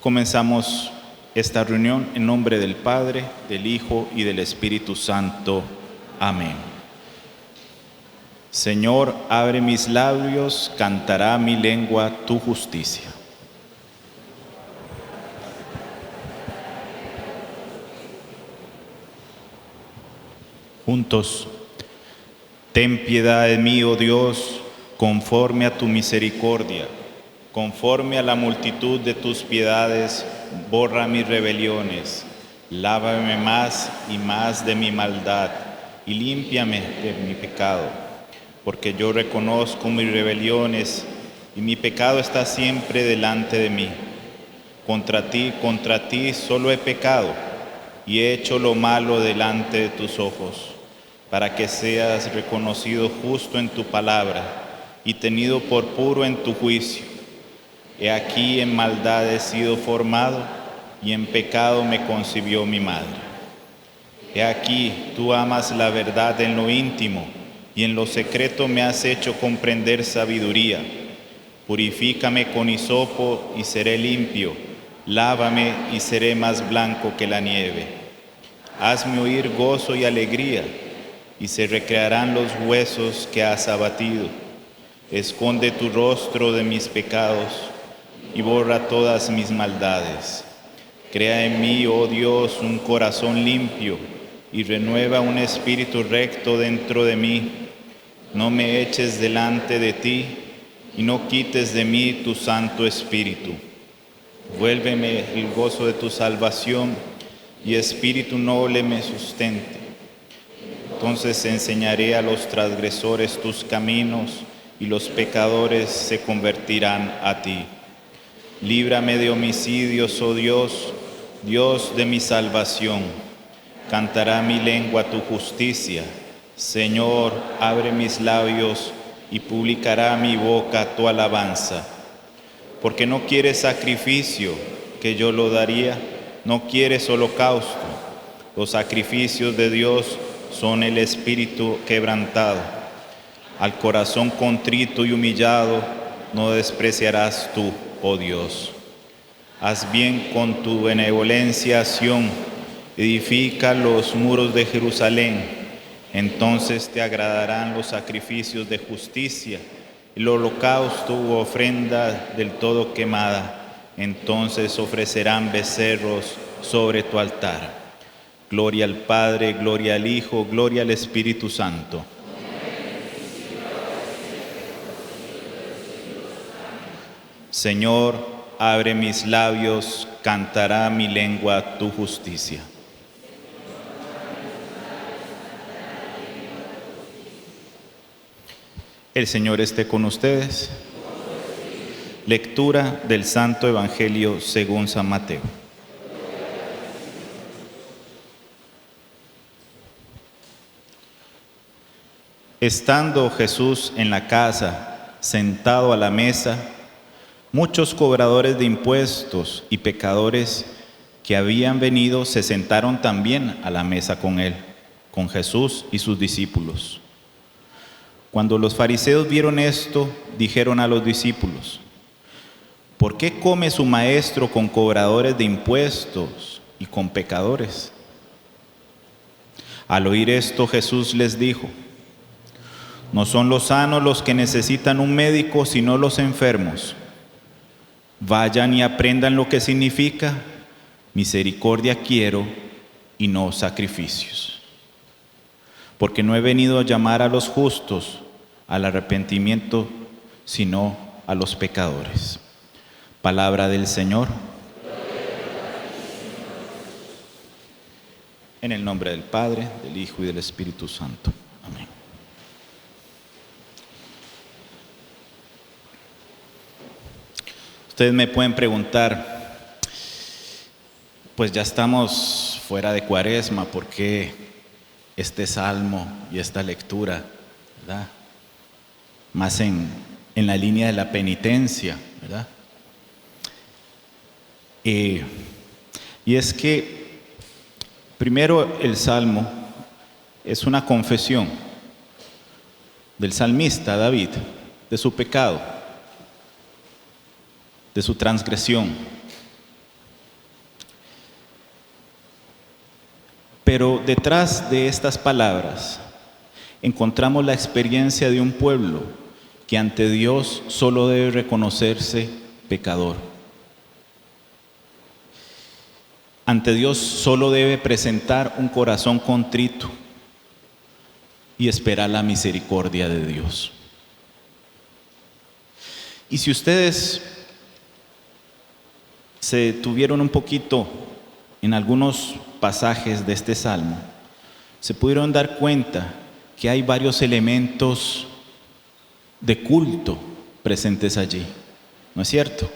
Comenzamos esta reunión en nombre del Padre, del Hijo y del Espíritu Santo. Amén. Señor, abre mis labios, cantará mi lengua tu justicia. Juntos, ten piedad de mí, oh Dios, conforme a tu misericordia, conforme a la multitud de tus piedades, borra mis rebeliones, lávame más y más de mi maldad y límpiame de mi pecado, porque yo reconozco mis rebeliones y mi pecado está siempre delante de mí. Contra ti solo he pecado y he hecho lo malo delante de tus ojos, para que seas reconocido justo en tu palabra y tenido por puro en tu juicio. He aquí en maldad he sido formado y en pecado me concibió mi madre. He aquí tú amas la verdad en lo íntimo y en lo secreto me has hecho comprender sabiduría. Purifícame con hisopo y seré limpio, lávame y seré más blanco que la nieve. Hazme oír gozo y alegría, y se recrearán los huesos que has abatido. Esconde tu rostro de mis pecados y borra todas mis maldades. Crea en mí, oh Dios, un corazón limpio y renueva un espíritu recto dentro de mí. No me eches delante de ti y no quites de mí tu Santo Espíritu. Vuélveme el gozo de tu salvación y espíritu noble me sustente. Entonces enseñaré a los transgresores tus caminos y los pecadores se convertirán a ti. Líbrame de homicidios, oh Dios, Dios de mi salvación. Cantará mi lengua tu justicia. Señor, abre mis labios y publicará mi boca tu alabanza. Porque no quieres sacrificio, que yo lo daría, no quieres holocausto. Los sacrificios de Dios son el espíritu quebrantado. Al corazón contrito y humillado no despreciarás tú, oh Dios. Haz bien con tu benevolencia, Sión, edifica los muros de Jerusalén. Entonces te agradarán los sacrificios de justicia, el holocausto u ofrenda del todo quemada. Entonces ofrecerán becerros sobre tu altar. Gloria al Padre, gloria al Hijo, gloria al Espíritu Santo. Señor, abre mis labios, cantará mi lengua tu justicia. El Señor esté con ustedes. Lectura del Santo Evangelio según San Mateo. Estando Jesús en la casa, sentado a la mesa, muchos cobradores de impuestos y pecadores que habían venido se sentaron también a la mesa con él, con Jesús y sus discípulos. Cuando los fariseos vieron esto, dijeron a los discípulos: ¿por qué come su maestro con cobradores de impuestos y con pecadores? Al oír esto, Jesús les dijo: no son los sanos los que necesitan un médico, sino los enfermos. Vayan y aprendan lo que significa: misericordia quiero y no sacrificios. Porque no he venido a llamar a los justos al arrepentimiento, sino a los pecadores. Palabra del Señor. En el nombre del Padre, del Hijo y del Espíritu Santo. Amén. Ustedes me pueden preguntar, pues ya estamos fuera de Cuaresma, ¿por qué este salmo y esta lectura, ¿verdad? Más en la línea de la penitencia, ¿verdad? Y es que, primero, el salmo es una confesión del salmista David, de su pecado, de su transgresión. Pero detrás de estas palabras encontramos la experiencia de un pueblo que ante Dios solo debe reconocerse pecador. Ante Dios solo debe presentar un corazón contrito y esperar la misericordia de Dios. Y si ustedes se detuvieron un poquito en algunos pasajes de este salmo, se pudieron dar cuenta que hay varios elementos de culto presentes allí, ¿no es cierto?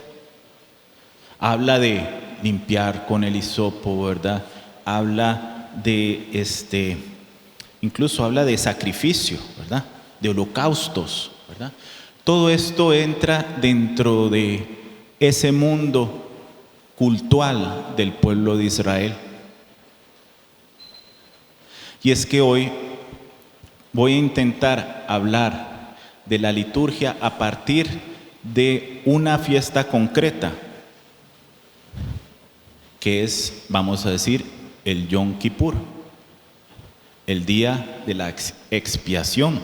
Habla de limpiar con el hisopo, ¿verdad? Habla de incluso habla de sacrificio, ¿verdad? De holocaustos, ¿verdad? Todo esto entra dentro de ese mundo cultual del pueblo de Israel. Y es que hoy voy a intentar hablar de la liturgia a partir de una fiesta concreta, que es, vamos a decir, el Yom Kippur, el día de la expiación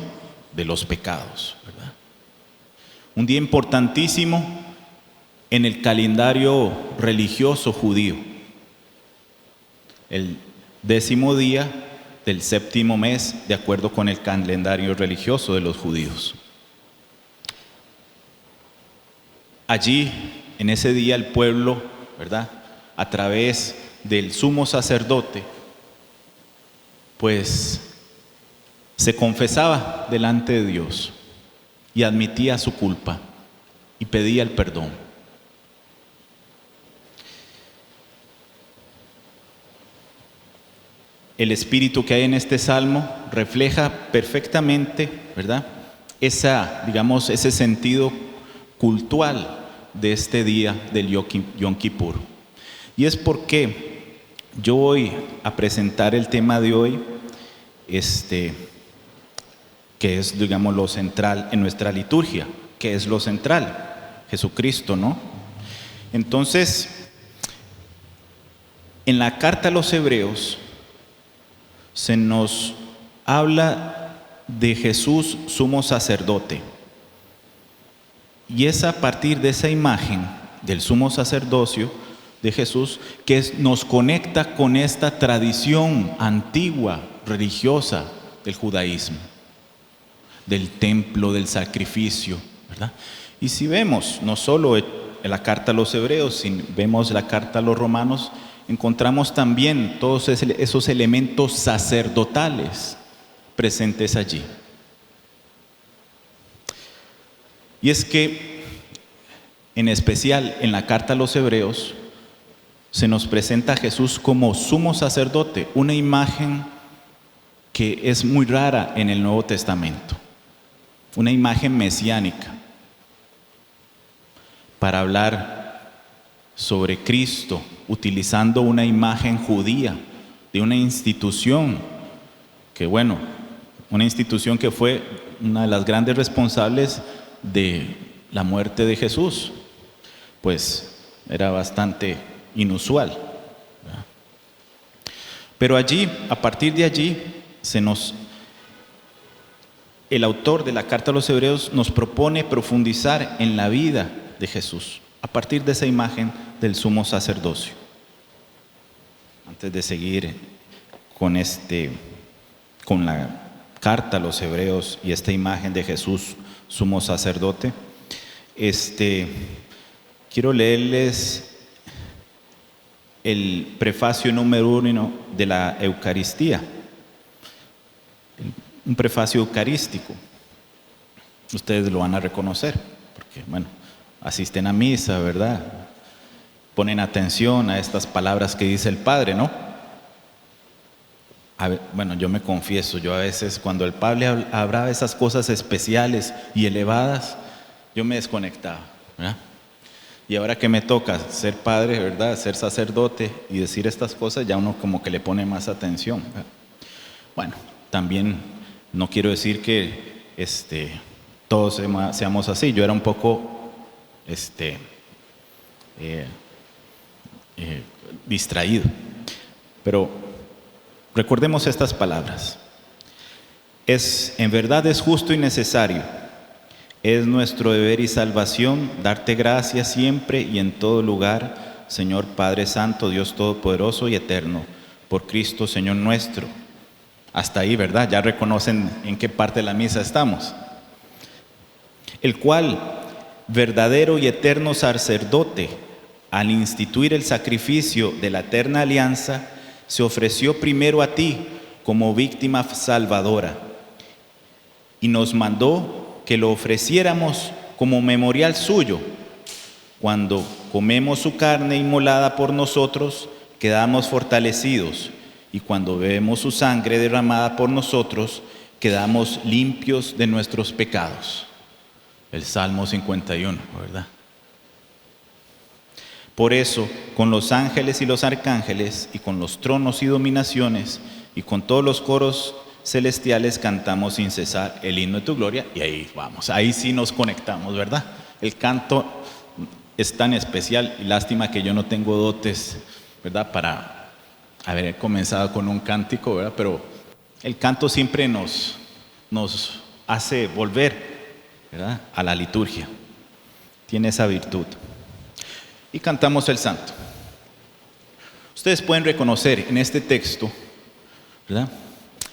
de los pecados, ¿verdad? Un día importantísimo en el calendario religioso judío, el 10º día del 7º mes, de acuerdo con el calendario religioso de los judíos. Allí, en ese día, el pueblo, ¿verdad?, a través del sumo sacerdote, pues se confesaba delante de Dios y admitía su culpa y pedía el perdón. El espíritu que hay en este salmo refleja perfectamente, ¿verdad?, ese sentido cultual de este día del Yom Kippur. Y es porque yo voy a presentar el tema de hoy, que es, digamos, lo central en nuestra liturgia. ¿Qué es lo central? Jesucristo, ¿no? Entonces, en la carta a los Hebreos se nos habla de Jesús sumo sacerdote. Y es a partir de esa imagen del sumo sacerdocio de Jesús que nos conecta con esta tradición antigua, religiosa del judaísmo, del templo, del sacrificio, ¿verdad? Y si vemos no solo en la carta a los Hebreos, si vemos la carta a los Romanos, encontramos también todos esos elementos sacerdotales presentes allí. Y es que, en especial en la carta a los Hebreos, se nos presenta a Jesús como sumo sacerdote, una imagen que es muy rara en el Nuevo Testamento, una imagen mesiánica, para hablar sobre Cristo, utilizando una imagen judía de una institución que, bueno, una institución que fue una de las grandes responsables de la muerte de Jesús, pues era bastante inusual, ¿verdad? Pero allí, a partir de allí, el autor de la carta a los Hebreos nos propone profundizar en la vida de Jesús, a partir de esa imagen del sumo sacerdocio. Antes de seguir con la carta a los Hebreos y esta imagen de Jesús sumo sacerdote, quiero leerles el prefacio número 1 de la Eucaristía, un prefacio eucarístico. Ustedes lo van a reconocer, porque, bueno, asisten a misa, ¿verdad? Ponen atención a estas palabras que dice el Padre, ¿no? Bueno, yo me confieso, yo a veces cuando el Padre hablaba esas cosas especiales y elevadas, yo me desconectaba, ¿verdad? Y ahora que me toca ser padre, ¿verdad?, ser sacerdote y decir estas cosas, ya uno como que le pone más atención, ¿verdad? Bueno, también no quiero decir que todos seamos así. Yo era un poco distraído, pero Recordemos estas palabras. En verdad es justo y necesario. Es nuestro deber y salvación darte gracias siempre y en todo lugar, Señor Padre Santo, Dios Todopoderoso y Eterno, por Cristo, Señor nuestro. Hasta ahí, ¿verdad? Ya reconocen en qué parte de la misa estamos. El cual, verdadero y eterno sacerdote, al instituir el sacrificio de la eterna alianza, se ofreció primero a ti como víctima salvadora y nos mandó que lo ofreciéramos como memorial suyo. Cuando comemos su carne inmolada por nosotros, quedamos fortalecidos, y cuando bebemos su sangre derramada por nosotros, quedamos limpios de nuestros pecados. El Salmo 51, ¿verdad? Por eso, con los ángeles y los arcángeles, y con los tronos y dominaciones, y con todos los coros celestiales cantamos sin cesar el himno de tu gloria. Y ahí vamos, ahí sí nos conectamos, ¿verdad? El canto es tan especial, y lástima que yo no tengo dotes, ¿verdad?, para haber comenzado con un cántico, ¿verdad? Pero el canto siempre nos hace volver, ¿verdad?, a la liturgia. Tiene esa virtud. Y cantamos el santo. Ustedes pueden reconocer en este texto, ¿verdad?,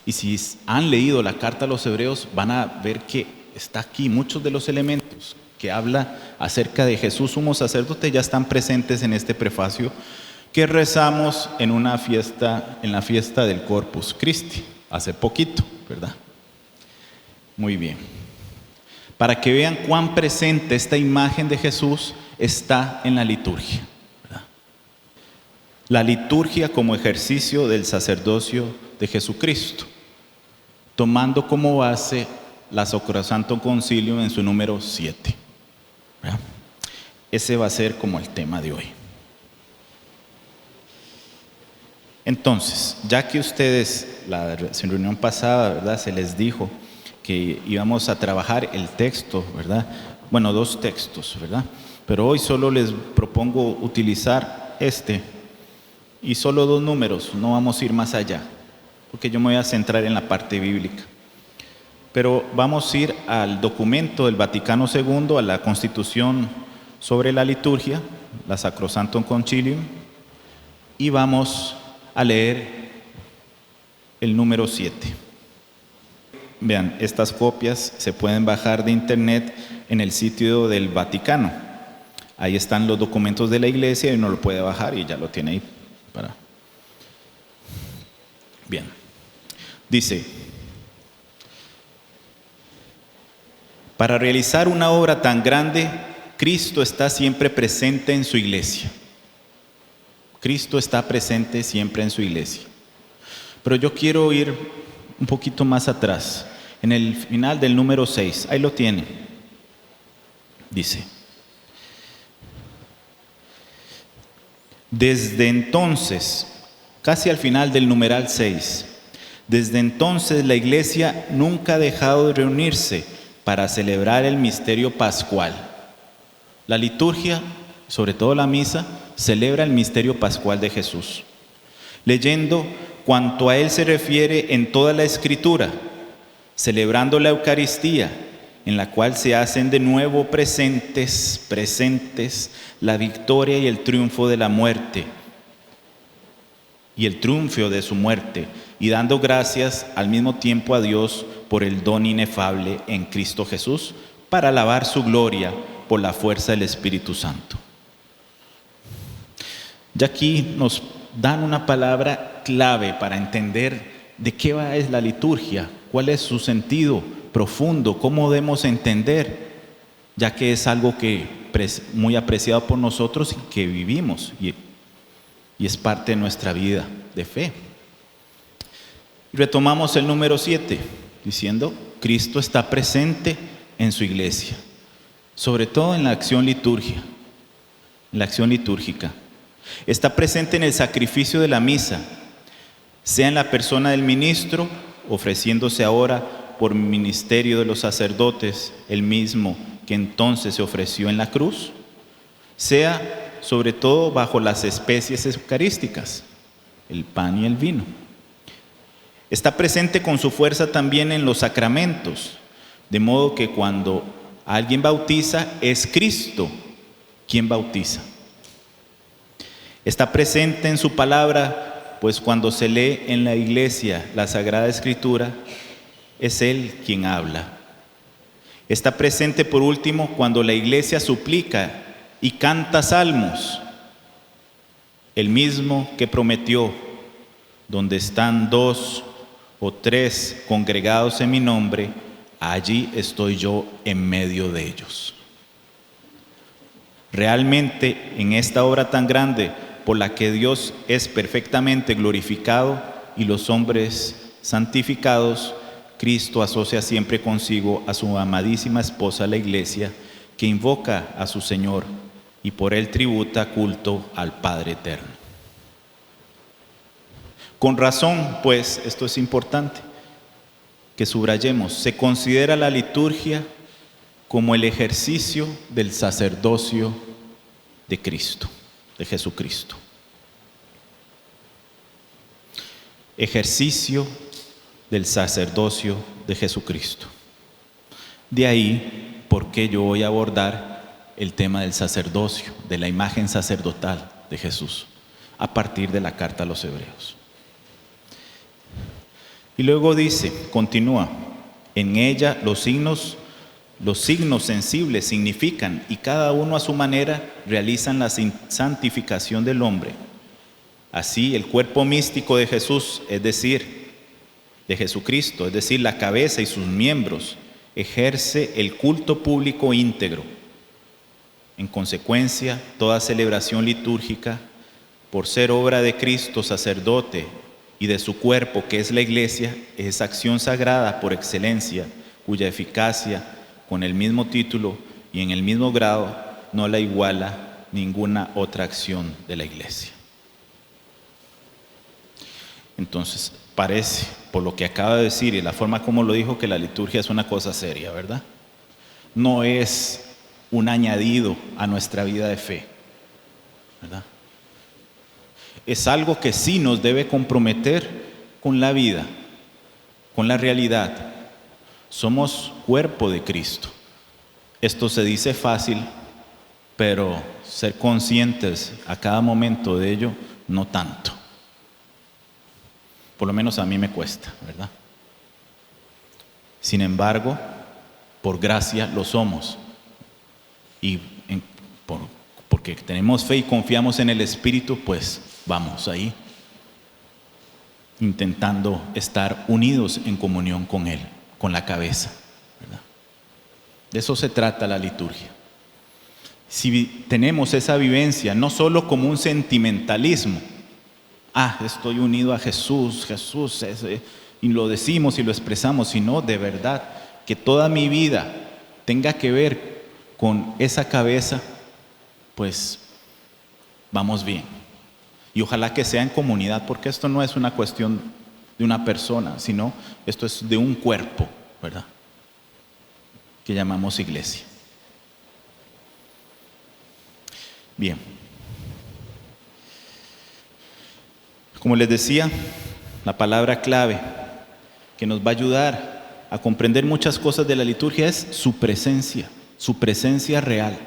y si han leído la carta a los Hebreos, van a ver que está aquí muchos de los elementos que habla acerca de Jesús sumo sacerdote ya están presentes en este prefacio que rezamos en la fiesta del Corpus Christi, hace poquito, ¿verdad? Muy bien. Para que vean cuán presente esta imagen de Jesús está en la liturgia, ¿verdad? La liturgia como ejercicio del sacerdocio de Jesucristo, tomando como base la Sacrosanto Concilium en su número 7. ¿Verdad? Ese va a ser como el tema de hoy. Entonces, ya que ustedes, la reunión pasada, ¿verdad?, se les dijo que íbamos a trabajar el texto, ¿verdad? Bueno, 2 textos, ¿verdad? Pero hoy solo les propongo utilizar y solo 2 números, no vamos a ir más allá, porque yo me voy a centrar en la parte bíblica. Pero vamos a ir al documento del Vaticano II, a la Constitución sobre la liturgia, la Sacrosantum Concilium, y vamos a leer el número 7. Vean, estas copias se pueden bajar de internet en el sitio del Vaticano. Ahí están los documentos de la Iglesia y uno lo puede bajar y ya lo tiene ahí para. Bien. Dice: para realizar una obra tan grande, Cristo está siempre presente en su iglesia. Cristo está presente siempre en su iglesia. Pero yo quiero ir un poquito más atrás, en el final del número 6, ahí lo tiene. Dice: desde entonces, casi al final del numeral 6, desde entonces la iglesia nunca ha dejado de reunirse para celebrar el misterio pascual. La liturgia, sobre todo la misa, celebra el misterio pascual de Jesús, leyendo cuanto a él se refiere en toda la Escritura, celebrando la Eucaristía, en la cual se hacen de nuevo presentes la victoria y el triunfo de la muerte, y el triunfo de su muerte, y dando gracias al mismo tiempo a Dios por el don inefable en Cristo Jesús, para alabar su gloria por la fuerza del Espíritu Santo. Ya aquí nos dan una palabra clave para entender de qué va es la liturgia, cuál es su sentido profundo, cómo debemos entender, ya que es algo que muy apreciado por nosotros y que vivimos y es parte de nuestra vida de fe. Y retomamos el número 7, diciendo: Cristo está presente en su iglesia, sobre todo en la acción litúrgica. Está presente en el sacrificio de la misa, sea en la persona del ministro, ofreciéndose ahora por ministerio de los sacerdotes, el mismo que entonces se ofreció en la cruz, sea sobre todo bajo las especies eucarísticas, el pan y el vino. Está presente con su fuerza también en los sacramentos, de modo que cuando alguien bautiza, es Cristo quien bautiza. Está presente en su palabra, pues cuando se lee en la iglesia la Sagrada Escritura, es Él quien habla. Está presente por último cuando la iglesia suplica y canta salmos, el mismo que prometió: donde están 2 o 3 congregados en mi nombre, allí estoy yo en medio de ellos. Realmente, en esta obra tan grande por la que Dios es perfectamente glorificado y los hombres santificados, Cristo asocia siempre consigo a su amadísima esposa, la Iglesia, que invoca a su Señor y por él tributa culto al Padre eterno. Con razón, pues, esto es importante que subrayemos, se considera la liturgia como el ejercicio del sacerdocio de Cristo, de Jesucristo. Ejercicio del sacerdocio de Jesucristo. De ahí, ¿por qué yo voy a abordar el tema del sacerdocio, de la imagen sacerdotal de Jesús, a partir de la carta a los Hebreos? Y luego dice, continúa, en ella los signos sensibles significan, y cada uno a su manera realizan la santificación del hombre. Así, el cuerpo místico de Jesús, es decir, de Jesucristo, es decir, la cabeza y sus miembros, ejerce el culto público íntegro. En consecuencia, toda celebración litúrgica, por ser obra de Cristo sacerdote y de su cuerpo, que es la Iglesia, es acción sagrada por excelencia, cuya eficacia, con el mismo título y en el mismo grado, no la iguala ninguna otra acción de la Iglesia. Entonces, parece, por lo que acaba de decir y la forma como lo dijo, que la liturgia es una cosa seria, ¿verdad? No es un añadido a nuestra vida de fe, ¿verdad? Es algo que sí nos debe comprometer con la vida, con la realidad. Somos cuerpo de Cristo. Esto se dice fácil, pero ser conscientes a cada momento de ello, no tanto. Por lo menos a mí me cuesta, ¿verdad? Sin embargo, por gracia lo somos. Y porque tenemos fe y confiamos en el Espíritu, pues vamos ahí, intentando estar unidos en comunión con Él, con la cabeza, ¿verdad? De eso se trata la liturgia. Si tenemos esa vivencia, no solo como un sentimentalismo, estoy unido a Jesús, y lo decimos y lo expresamos, sino de verdad, que toda mi vida tenga que ver con esa cabeza, pues vamos bien. Y ojalá que sea en comunidad, porque esto no es una cuestión de una persona, sino esto es de un cuerpo, ¿verdad? Que llamamos iglesia. Bien. Como les decía, la palabra clave que nos va a ayudar a comprender muchas cosas de la liturgia es su presencia real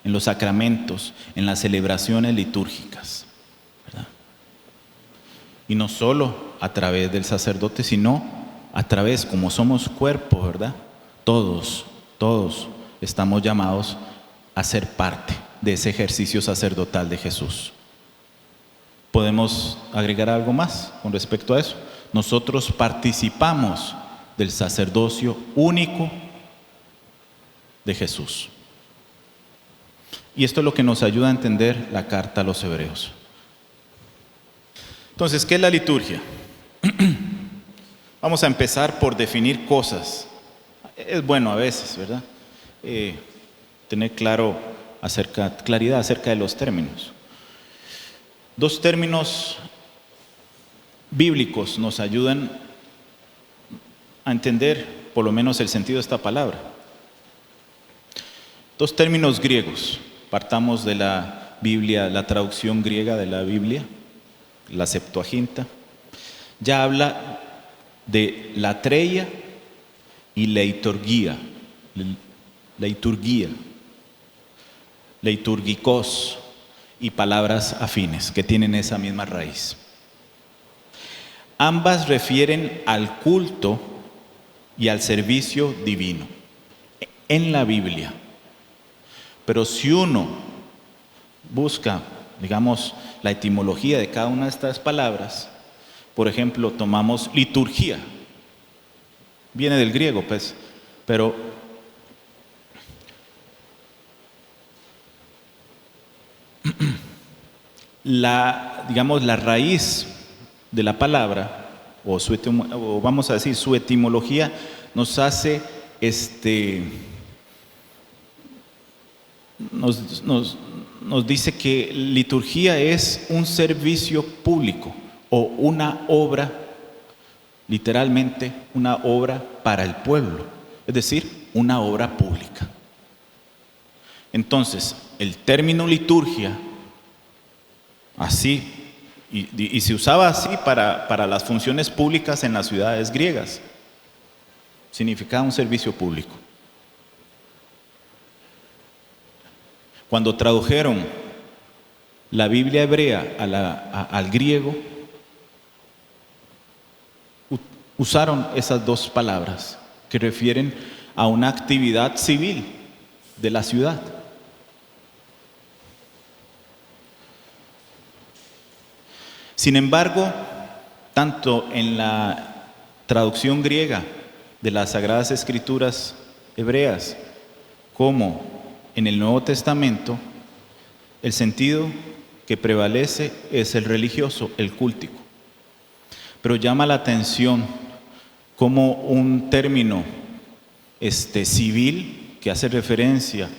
en los sacramentos, en las celebraciones litúrgicas, ¿verdad? Y no solo a través del sacerdote, sino a través, como somos cuerpo, ¿verdad? Todos estamos llamados a ser parte de ese ejercicio sacerdotal de Jesús. ¿Podemos agregar algo más con respecto a eso? Nosotros participamos del sacerdocio único de Jesús. Y esto es lo que nos ayuda a entender la carta a los Hebreos. Entonces, ¿qué es la liturgia? Vamos a empezar por definir cosas. Es bueno a veces, ¿verdad? Tener claridad acerca de los términos. 2 términos bíblicos nos ayudan a entender por lo menos el sentido de esta palabra. 2 términos griegos. Partamos de la Biblia, la traducción griega de la Biblia, la Septuaginta. Ya habla de latreia y leiturgia, leiturgicos y palabras afines que tienen esa misma raíz. Ambas refieren al culto y al servicio divino en la Biblia. Pero si uno busca, digamos, la etimología de cada una de estas palabras, por ejemplo, tomamos liturgia. Viene del griego, pues, pero la raíz de la palabra, o vamos a decir su etimología, nos hace nos dice que liturgia es un servicio público o una obra, literalmente una obra para el pueblo, es decir, una obra pública. Entonces, el término liturgia, así, y se usaba así para las funciones públicas en las ciudades griegas, significaba un servicio público. Cuando tradujeron la Biblia hebrea al griego, usaron esas dos palabras que refieren a una actividad civil de la ciudad. Sin embargo, tanto en la traducción griega de las Sagradas Escrituras hebreas como en el Nuevo Testamento, el sentido que prevalece es el religioso, el cultico. Pero llama la atención como un término civil que hace referencia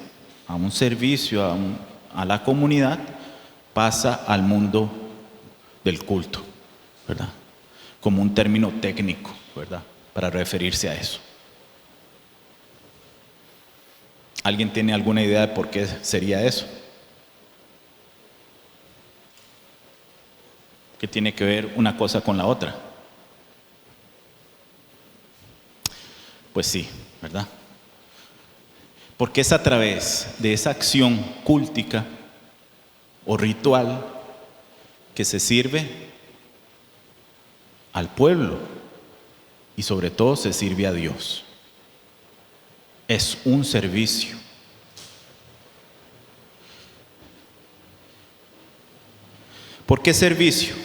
a un servicio a la comunidad pasa al mundo del culto, ¿verdad? Como un término técnico, ¿verdad? Para referirse a eso. ¿Alguien tiene alguna idea de por qué sería eso? ¿Qué tiene que ver una cosa con la otra? Pues sí, ¿verdad? Porque es a través de esa acción cúltica o ritual que se sirve al pueblo y sobre todo se sirve a Dios. Es un servicio. ¿Por qué servicio?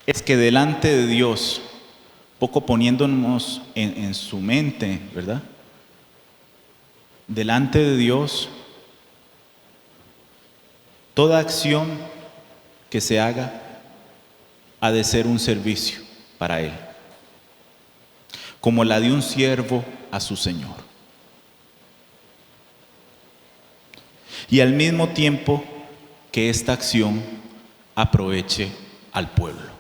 Es que delante de Dios, poco poniéndonos en su mente, ¿verdad? Delante de Dios, toda acción que se haga ha de ser un servicio para Él, como la de un siervo a su Señor. Y al mismo tiempo que esta acción aproveche al pueblo,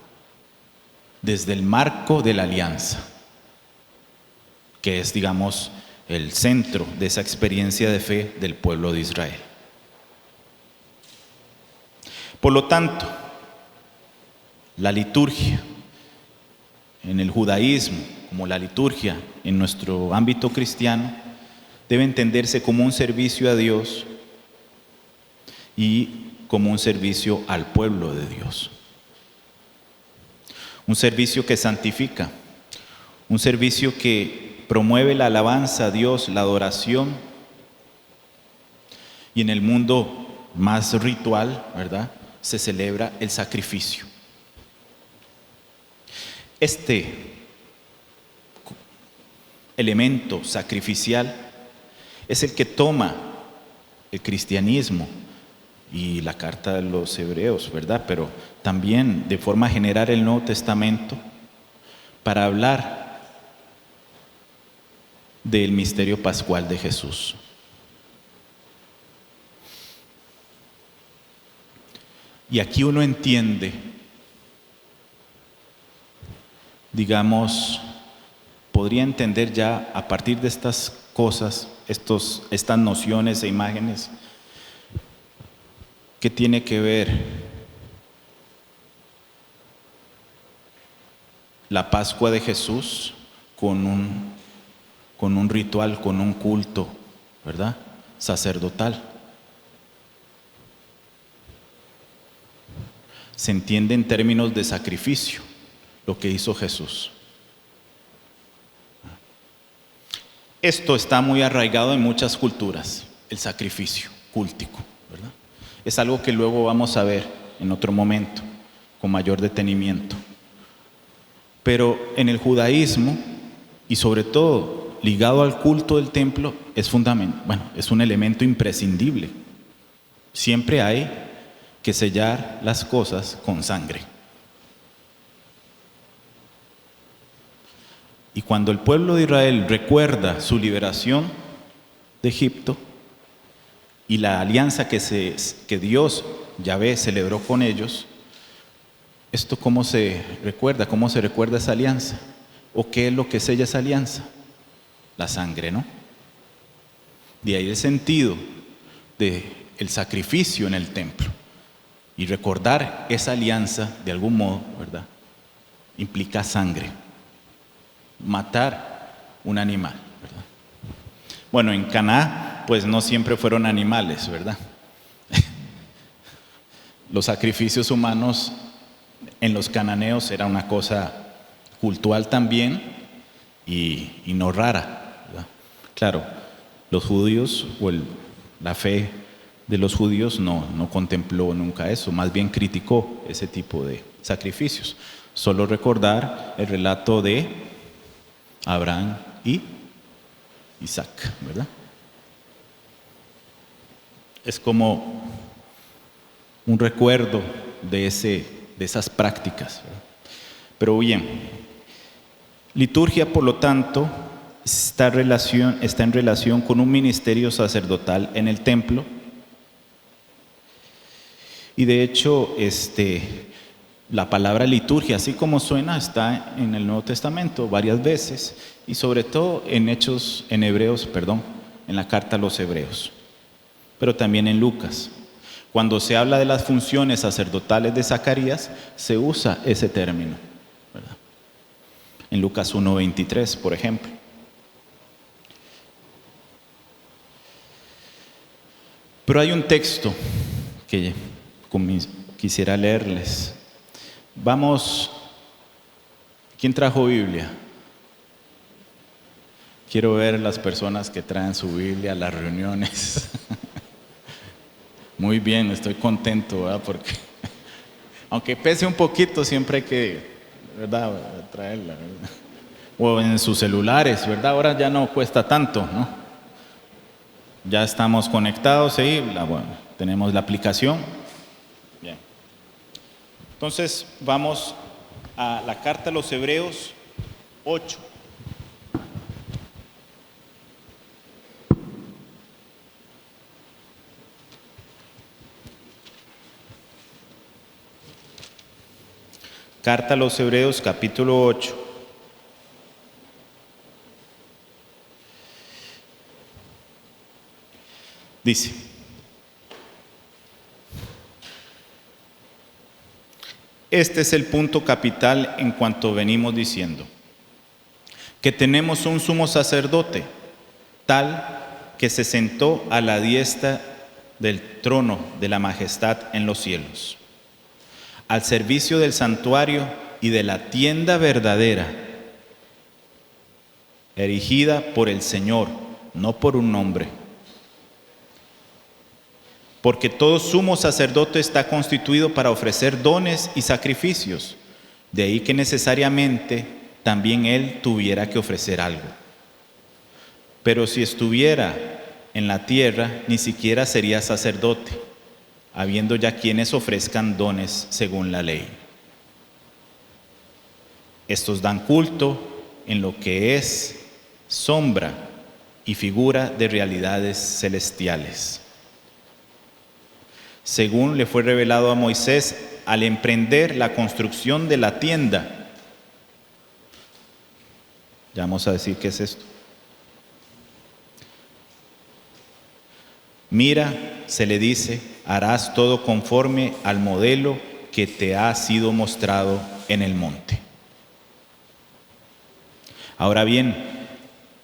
desde el marco de la alianza, que es, digamos, el centro de esa experiencia de fe del pueblo de Israel. Por lo tanto, la liturgia en el judaísmo, como la liturgia en nuestro ámbito cristiano, debe entenderse como un servicio a Dios y como un servicio al pueblo de Dios. Un servicio que santifica, un servicio que promueve la alabanza a Dios, la adoración, y en el mundo más ritual, ¿verdad?, se celebra el sacrificio. Este elemento sacrificial es el que toma el cristianismo y la carta de los hebreos, ¿verdad? Pero también de forma general el Nuevo Testamento para hablar del misterio pascual de Jesús. Y aquí uno entiende, digamos, podría entender ya a partir de estas cosas, estas nociones e imágenes, que tiene que ver la Pascua de Jesús con un ritual, con un culto, ¿verdad?, sacerdotal. Se entiende en términos de sacrificio lo que hizo Jesús. Esto está muy arraigado en muchas culturas, el sacrificio cúltico, ¿verdad? Es algo que luego vamos a ver en otro momento, con mayor detenimiento. Pero en el judaísmo, y sobre todo ligado al culto del templo, es un elemento imprescindible. Siempre hay que sellar las cosas con sangre. Y cuando el pueblo de Israel recuerda su liberación de Egipto y la alianza que Dios, Yahvé, celebró con ellos, ¿esto cómo se recuerda? ¿Cómo se recuerda esa alianza? ¿O qué es lo que sella esa alianza? La sangre, ¿no? De ahí el sentido del sacrificio en el templo. Y recordar esa alianza, de algún modo, ¿verdad?, implica sangre. Matar un animal, ¿verdad? Bueno, en Caná, pues no siempre fueron animales, ¿verdad? Los sacrificios humanos en los cananeos era una cosa cultural también y no rara, ¿verdad? Claro, los judíos la fe de los judíos no contempló nunca eso, más bien criticó ese tipo de sacrificios. Solo recordar el relato de Abraham y Isaac, ¿verdad? Es como un recuerdo de esas prácticas, ¿verdad? Pero bien, liturgia, por lo tanto, está en relación con un ministerio sacerdotal en el templo. Y de hecho, la palabra liturgia, así como suena, está en el Nuevo Testamento varias veces, y sobre todo en la carta a los Hebreos, pero también en Lucas. Cuando se habla de las funciones sacerdotales de Zacarías, se usa ese término, ¿verdad? En Lucas 1:23, por ejemplo. Pero hay un texto que quisiera leerles. Vamos, ¿quién trajo Biblia? Quiero ver las personas que traen su Biblia a las reuniones. Muy bien, estoy contento, ¿verdad? Porque aunque pese un poquito, siempre hay que, ¿verdad?, traerla, ¿verdad? O en sus celulares, ¿verdad? Ahora ya no cuesta tanto, ¿no? Ya estamos conectados ahí, tenemos la aplicación. Bien. Entonces vamos a la carta a los Hebreos 8. Carta a los Hebreos, capítulo 8. Dice: este es el punto capital en cuanto venimos diciendo, que tenemos un sumo sacerdote, tal que se sentó a la diestra del trono de la majestad en los cielos, al servicio del santuario y de la tienda verdadera, erigida por el Señor, no por un hombre. Porque todo sumo sacerdote está constituido para ofrecer dones y sacrificios, de ahí que necesariamente también él tuviera que ofrecer algo. Pero si estuviera en la tierra, ni siquiera sería sacerdote, habiendo ya quienes ofrezcan dones según la ley. Estos dan culto en lo que es sombra y figura de realidades celestiales, según le fue revelado a Moisés al emprender la construcción de la tienda. Ya vamos a decir qué es esto. Mira, se le dice, harás todo conforme al modelo que te ha sido mostrado en el monte. Ahora bien,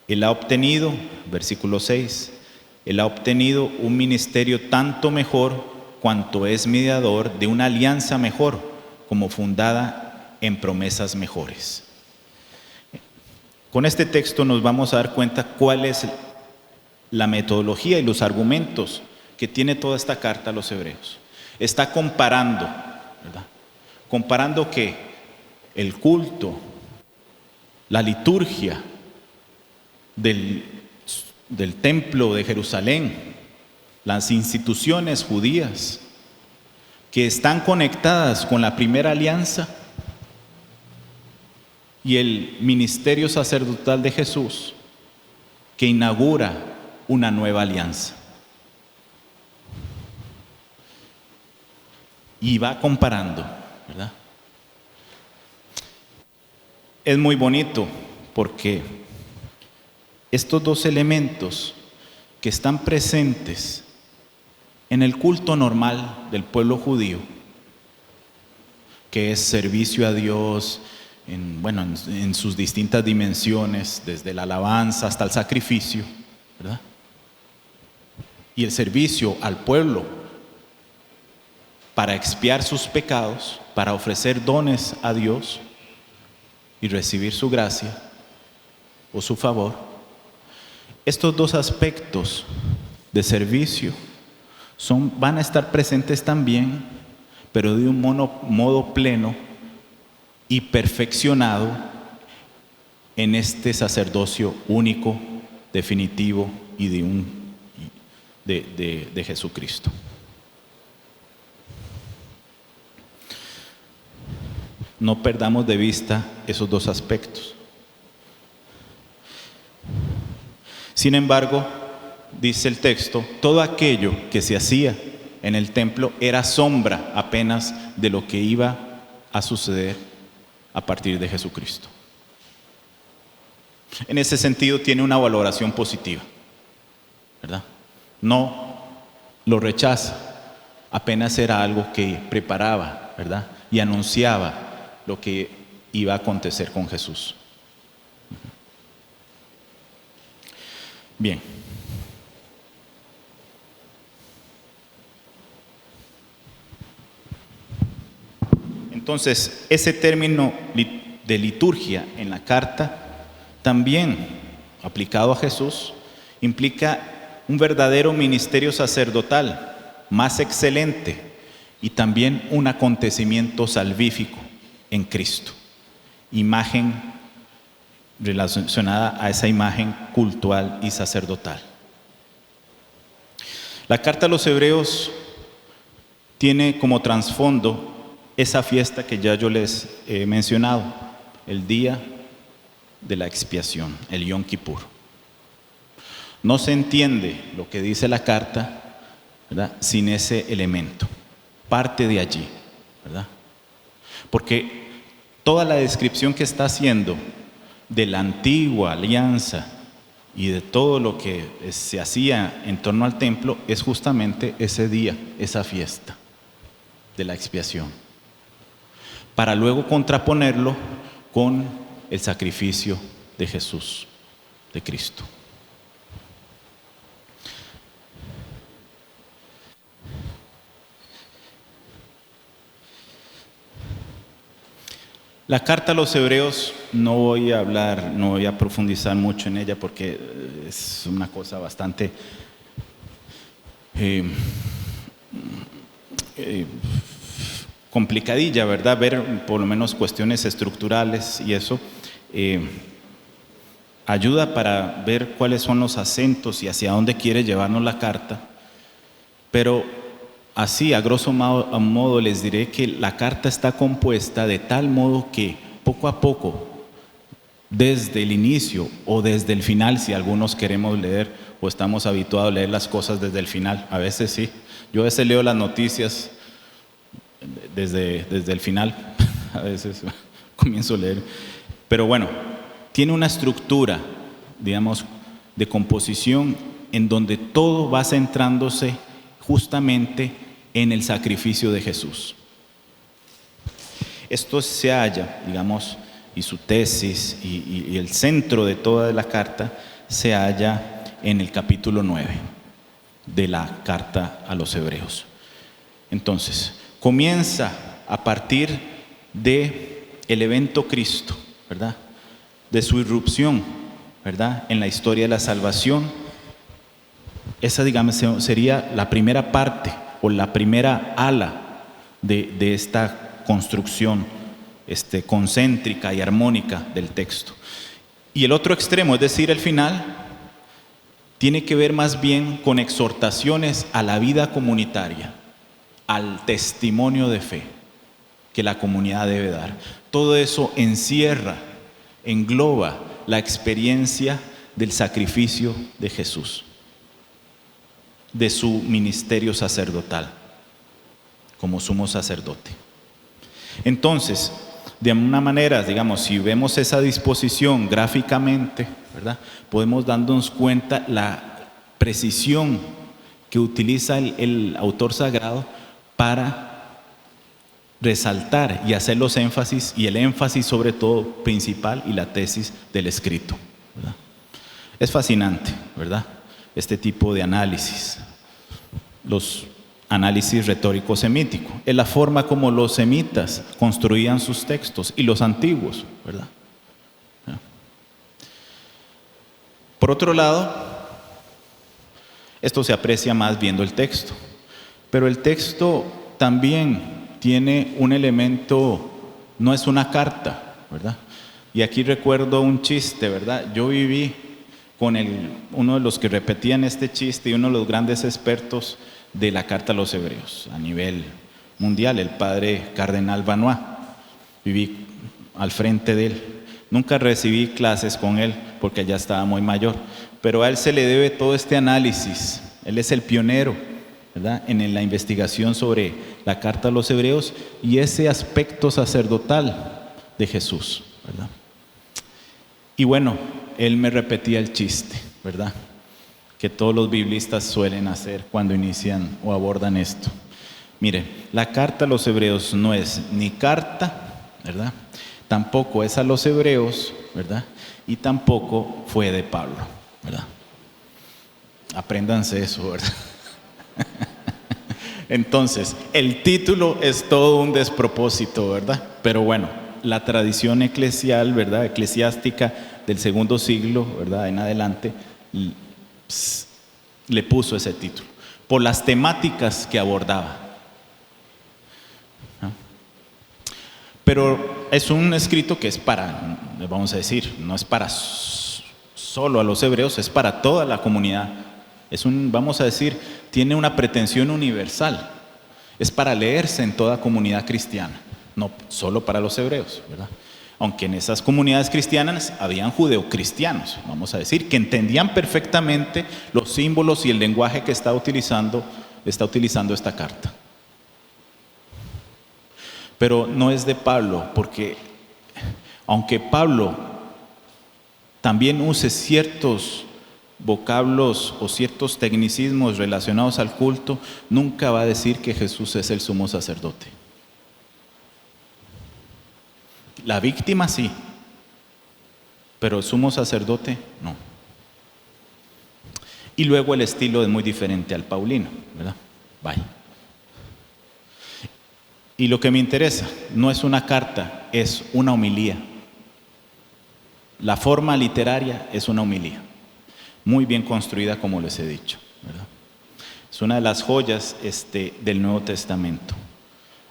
Él ha obtenido, versículo 6, Él ha obtenido un ministerio tanto mejor cuanto es mediador de una alianza mejor, como fundada en promesas mejores. Con este texto nos vamos a dar cuenta cuál es la metodología y los argumentos que tiene toda esta carta a los hebreos. Está comparando, ¿verdad? Comparando que el culto, la liturgia del templo de Jerusalén, las instituciones judías que están conectadas con la primera alianza, y el ministerio sacerdotal de Jesús, que inaugura una nueva alianza. Y va comparando, ¿verdad? Es muy bonito porque estos dos elementos que están presentes en el culto normal del pueblo judío, que es servicio a Dios, en sus distintas dimensiones, desde la alabanza hasta el sacrificio, ¿verdad? Y el servicio al pueblo para expiar sus pecados, para ofrecer dones a Dios y recibir su gracia o su favor. Estos dos aspectos de servicio van a estar presentes también, pero de un modo pleno y perfeccionado en este sacerdocio único, definitivo y de Jesucristo. No perdamos de vista esos dos aspectos. Sin embargo, dice el texto, todo aquello que se hacía en el templo era sombra apenas de lo que iba a suceder a partir de Jesucristo. En ese sentido tiene una valoración positiva, ¿verdad? No lo rechaza, apenas era algo que preparaba, ¿verdad? Y anunciaba lo que iba a acontecer con Jesús. Bien. Entonces, ese término de liturgia en la carta, también aplicado a Jesús, implica un verdadero ministerio sacerdotal, más excelente, y también un acontecimiento salvífico en Cristo, imagen relacionada a esa imagen cultual y sacerdotal. La carta a los hebreos tiene como trasfondo esa fiesta que ya yo les he mencionado, el día de la expiación, el Yom Kippur. No se entiende lo que dice la carta, ¿verdad?, sin ese elemento. Parte de allí, ¿verdad? Porque toda la descripción que está haciendo de la antigua alianza y de todo lo que se hacía en torno al templo es justamente ese día, esa fiesta de la expiación, para luego contraponerlo con el sacrificio de Jesús, de Cristo. La carta a los hebreos no voy a profundizar mucho en ella porque es una cosa bastante complicadilla, ¿verdad? Ver por lo menos cuestiones estructurales y eso ayuda para ver cuáles son los acentos y hacia dónde quiere llevarnos la carta, pero así, a grosso modo, les diré que la carta está compuesta de tal modo que poco a poco, desde el inicio o desde el final, si algunos queremos leer o estamos habituados a leer las cosas desde el final, a veces sí. Yo a veces leo las noticias desde el final, a veces comienzo a leer. Pero bueno, tiene una estructura, digamos, de composición en donde todo va centrándose justamente en el sacrificio de Jesús. Esto se halla, digamos, y su tesis y el centro de toda la carta se halla en el capítulo 9 de la carta a los Hebreos. Entonces, comienza a partir de el evento Cristo, ¿verdad? De su irrupción, ¿verdad? En la historia de la salvación. Esa, digamos, sería la primera parte o la primera ala de esta construcción concéntrica y armónica del texto. Y el otro extremo, es decir, el final, tiene que ver más bien con exhortaciones a la vida comunitaria, al testimonio de fe que la comunidad debe dar. Todo eso engloba la experiencia del sacrificio de Jesús, de su ministerio sacerdotal como sumo sacerdote. Entonces, de una manera, digamos, si vemos esa disposición gráficamente, ¿verdad?, podemos darnos cuenta la precisión que utiliza el autor sagrado para resaltar y hacer los énfasis, y el énfasis sobre todo principal y la tesis del escrito, ¿verdad? Es fascinante, ¿verdad?, este tipo de análisis, los análisis retórico semítico, es la forma como los semitas construían sus textos y los antiguos, ¿verdad? Por otro lado, esto se aprecia más viendo el texto, pero el texto también tiene un elemento, no es una carta, ¿verdad? Y aquí recuerdo un chiste, ¿verdad? Yo viví con uno de los que repetían este chiste y uno de los grandes expertos de la carta a los Hebreos a nivel mundial, el padre Cardenal Vanois. Viví al frente de él. Nunca recibí clases con él porque ya estaba muy mayor, pero a él se le debe todo este análisis. Él es el pionero, ¿verdad?, en la investigación sobre la carta a los Hebreos y ese aspecto sacerdotal de Jesús, ¿verdad? Y bueno, él me repetía el chiste, ¿verdad?, que todos los biblistas suelen hacer cuando inician o abordan esto. Mire, la carta a los Hebreos no es ni carta, ¿verdad?, tampoco es a los Hebreos, ¿verdad?, y tampoco fue de Pablo, ¿verdad? Apréndanse eso, ¿verdad? Entonces, el título es todo un despropósito, ¿verdad? Pero bueno, la tradición eclesial, ¿verdad?, eclesiástica del segundo siglo, ¿verdad?, en adelante, le puso ese título por las temáticas que abordaba. ¿No? Pero es un escrito que es para, vamos a decir, no es para solo a los hebreos, es para toda la comunidad. Vamos a decir, tiene una pretensión universal. Es para leerse en toda comunidad cristiana, no solo para los hebreos, ¿verdad? Aunque en esas comunidades cristianas habían judeocristianos, vamos a decir, que entendían perfectamente los símbolos y el lenguaje que está utilizando esta carta. Pero no es de Pablo, porque aunque Pablo también use ciertos vocablos o ciertos tecnicismos relacionados al culto, nunca va a decir que Jesús es el sumo sacerdote. La víctima sí, pero el sumo sacerdote no. Y luego el estilo es muy diferente al paulino, ¿verdad? Vaya. Y lo que me interesa no es una carta, es una homilía. La forma literaria es una homilía, muy bien construida, como les he dicho, ¿verdad? Es una de las joyas del Nuevo Testamento.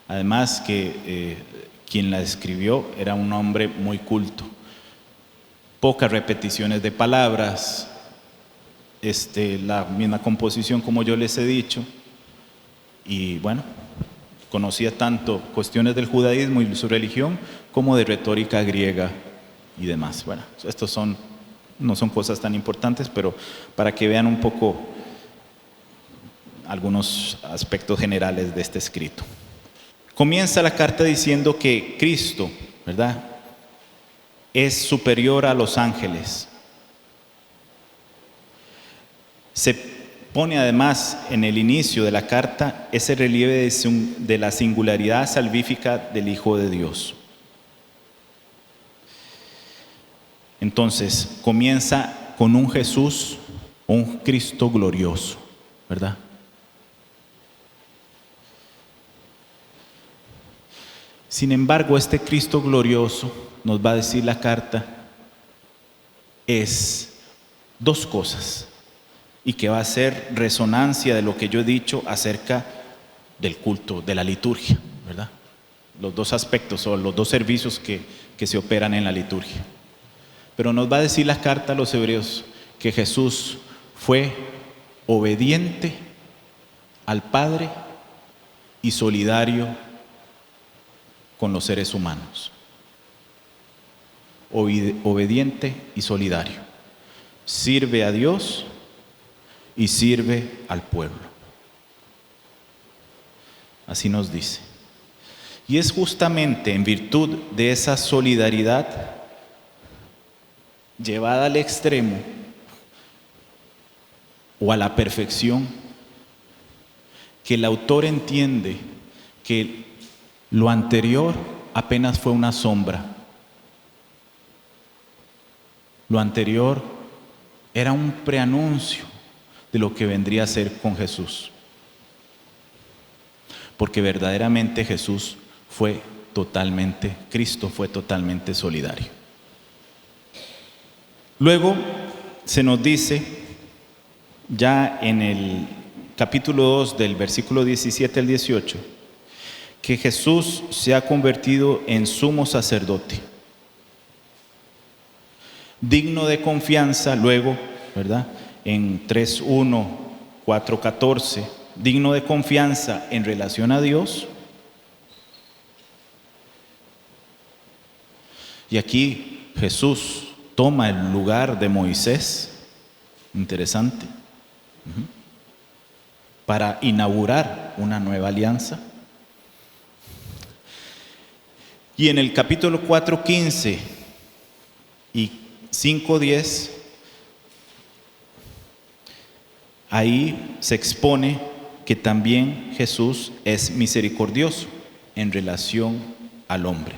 Además que quien la escribió era un hombre muy culto. Pocas repeticiones de palabras, la misma composición como yo les he dicho. Y bueno, conocía tanto cuestiones del judaísmo y su religión como de retórica griega y demás. Bueno, estos no son cosas tan importantes, pero para que vean un poco algunos aspectos generales de este escrito. Comienza la carta diciendo que Cristo, ¿verdad?, es superior a los ángeles. Se pone además en el inicio de la carta ese relieve de la singularidad salvífica del Hijo de Dios. Entonces, comienza con un Jesús, un Cristo glorioso, ¿verdad? Sin embargo, este Cristo glorioso, nos va a decir la carta, es dos cosas, y que va a ser resonancia de lo que yo he dicho acerca del culto, de la liturgia, ¿verdad? Los dos aspectos o los dos servicios que se operan en la liturgia. Pero nos va a decir la carta a los hebreos que Jesús fue obediente al Padre y solidario con los seres humanos. Obediente y solidario. Sirve a Dios y sirve al pueblo. Así nos dice. Y es justamente en virtud de esa solidaridad llevada al extremo o a la perfección que el autor entiende que lo anterior apenas fue una sombra. Lo anterior era un preanuncio de lo que vendría a ser con Jesús. Porque verdaderamente Jesús fue totalmente, Cristo fue totalmente solidario. Luego se nos dice, ya en el capítulo 2 del versículo 17 al 18, que Jesús se ha convertido en sumo sacerdote, digno de confianza, luego, ¿verdad? En 3:1, 4:14, digno de confianza en relación a Dios. Y aquí Jesús toma el lugar de Moisés, interesante, para inaugurar una nueva alianza. Y en el capítulo 4:15 y 5:10, ahí se expone que también Jesús es misericordioso en relación al hombre.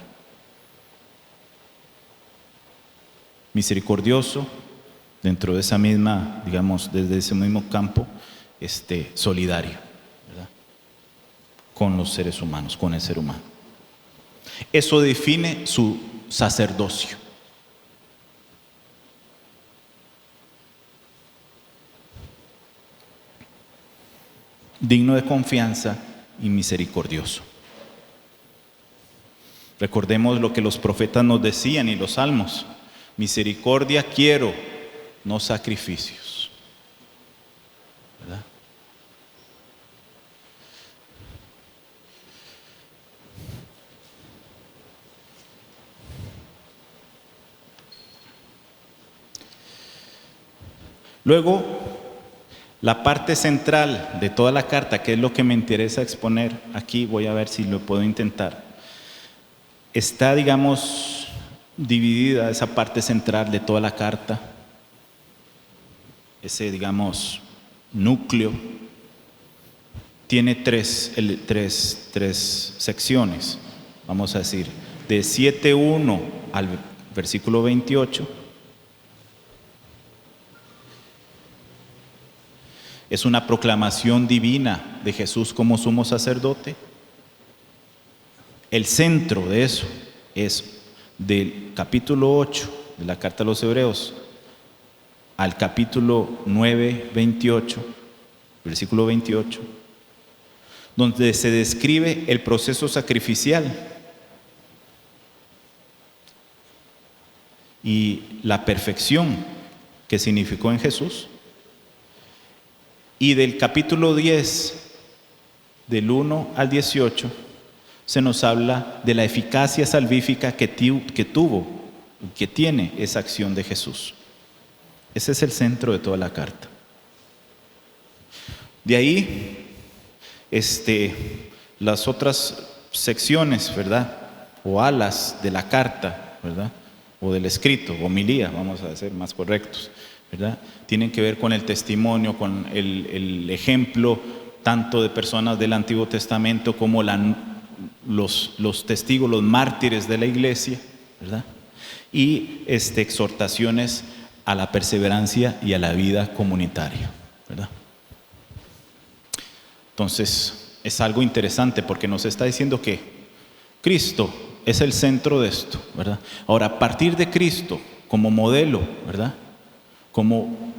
Misericordioso dentro de esa misma, digamos, desde ese mismo campo, solidario, ¿verdad? Con los seres humanos, con el ser humano. Eso define su sacerdocio. Digno de confianza y misericordioso. Recordemos lo que los profetas nos decían y los salmos: misericordia quiero, no sacrificios, ¿verdad? Luego, la parte central de toda la carta, que es lo que me interesa exponer aquí, voy a ver si lo puedo intentar, está, digamos, dividida esa parte central de toda la carta, ese, digamos, núcleo, tiene tres secciones, vamos a decir, de 7:1 al versículo 28. Es una proclamación divina de Jesús como sumo sacerdote. El centro de eso es del capítulo 8 de la carta a los Hebreos al capítulo 9, 28, versículo 28, donde se describe el proceso sacrificial y la perfección que significó en Jesús. Y del capítulo 10, del 1 al 18, se nos habla de la eficacia salvífica que tuvo, que tiene esa acción de Jesús. Ese es el centro de toda la carta. De ahí, las otras secciones, ¿verdad? O alas de la carta, ¿verdad? O del escrito, homilía, vamos a ser más correctos, ¿verdad? Tienen que ver con el testimonio, con el ejemplo tanto de personas del Antiguo Testamento como los testigos, los mártires de la iglesia, ¿verdad? Y exhortaciones a la perseverancia y a la vida comunitaria, ¿verdad? Entonces, es algo interesante porque nos está diciendo que Cristo es el centro de esto, ¿verdad? Ahora, a partir de Cristo, como modelo, ¿verdad? Como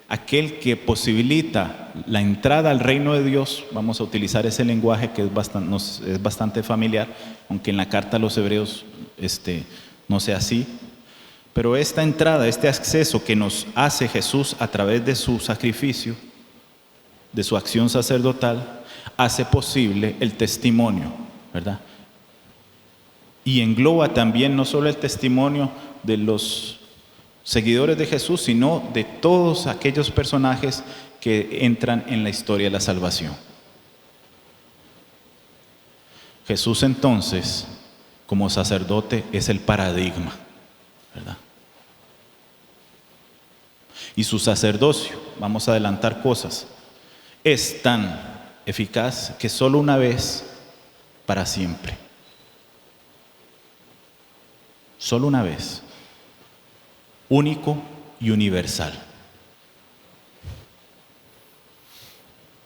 aquel que posibilita la entrada al reino de Dios, vamos a utilizar ese lenguaje que nos es bastante familiar, aunque en la carta a los Hebreos no sea así. Pero esta entrada, este acceso que nos hace Jesús a través de su sacrificio, de su acción sacerdotal, hace posible el testimonio, ¿verdad? Y engloba también no solo el testimonio de los seguidores de Jesús, sino de todos aquellos personajes que entran en la historia de la salvación. Jesús entonces, como sacerdote, es el paradigma, ¿verdad? Y su sacerdocio, vamos a adelantar cosas, es tan eficaz que solo una vez, para siempre. Solo una vez. Único y universal.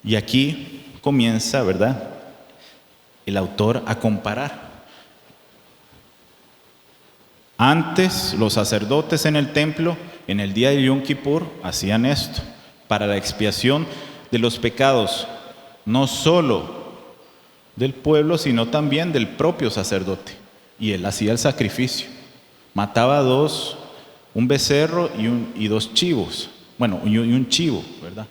Y aquí comienza, ¿verdad?, el autor a comparar. Antes, los sacerdotes en el templo, en el día de Yom Kippur, hacían esto, para la expiación de los pecados, no solo del pueblo, sino también del propio sacerdote. Y él hacía el sacrificio. Mataba un becerro y dos chivos. Bueno, y un chivo, ¿verdad?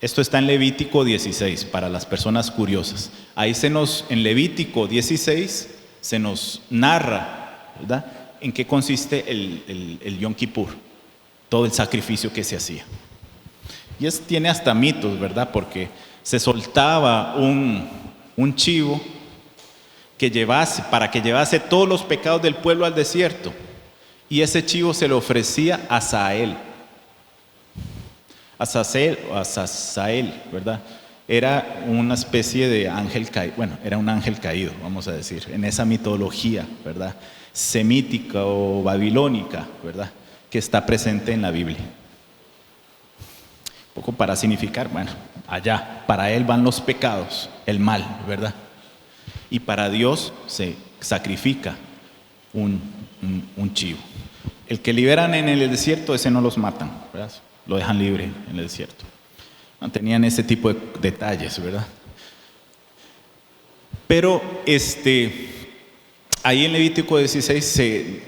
Esto está en Levítico 16, para las personas curiosas. Ahí en Levítico 16, se nos narra, ¿verdad?, en qué consiste el Yom Kippur, todo el sacrificio que se hacía. Y tiene hasta mitos, ¿verdad?, porque se soltaba un chivo para que llevase todos los pecados del pueblo al desierto. Y ese chivo se le ofrecía a Azazel, ¿verdad? Era una especie de ángel caído, era un ángel caído, vamos a decir, en esa mitología, ¿verdad?, semítica o babilónica, ¿verdad?, que está presente en la Biblia. Un poco para significar, allá, para él van los pecados, el mal, ¿verdad? Y para Dios se sacrifica un chivo. El que liberan en el desierto, ese no los matan, ¿verdad? Lo dejan libre en el desierto. No tenían ese tipo de detalles, ¿verdad? Pero ahí en Levítico 16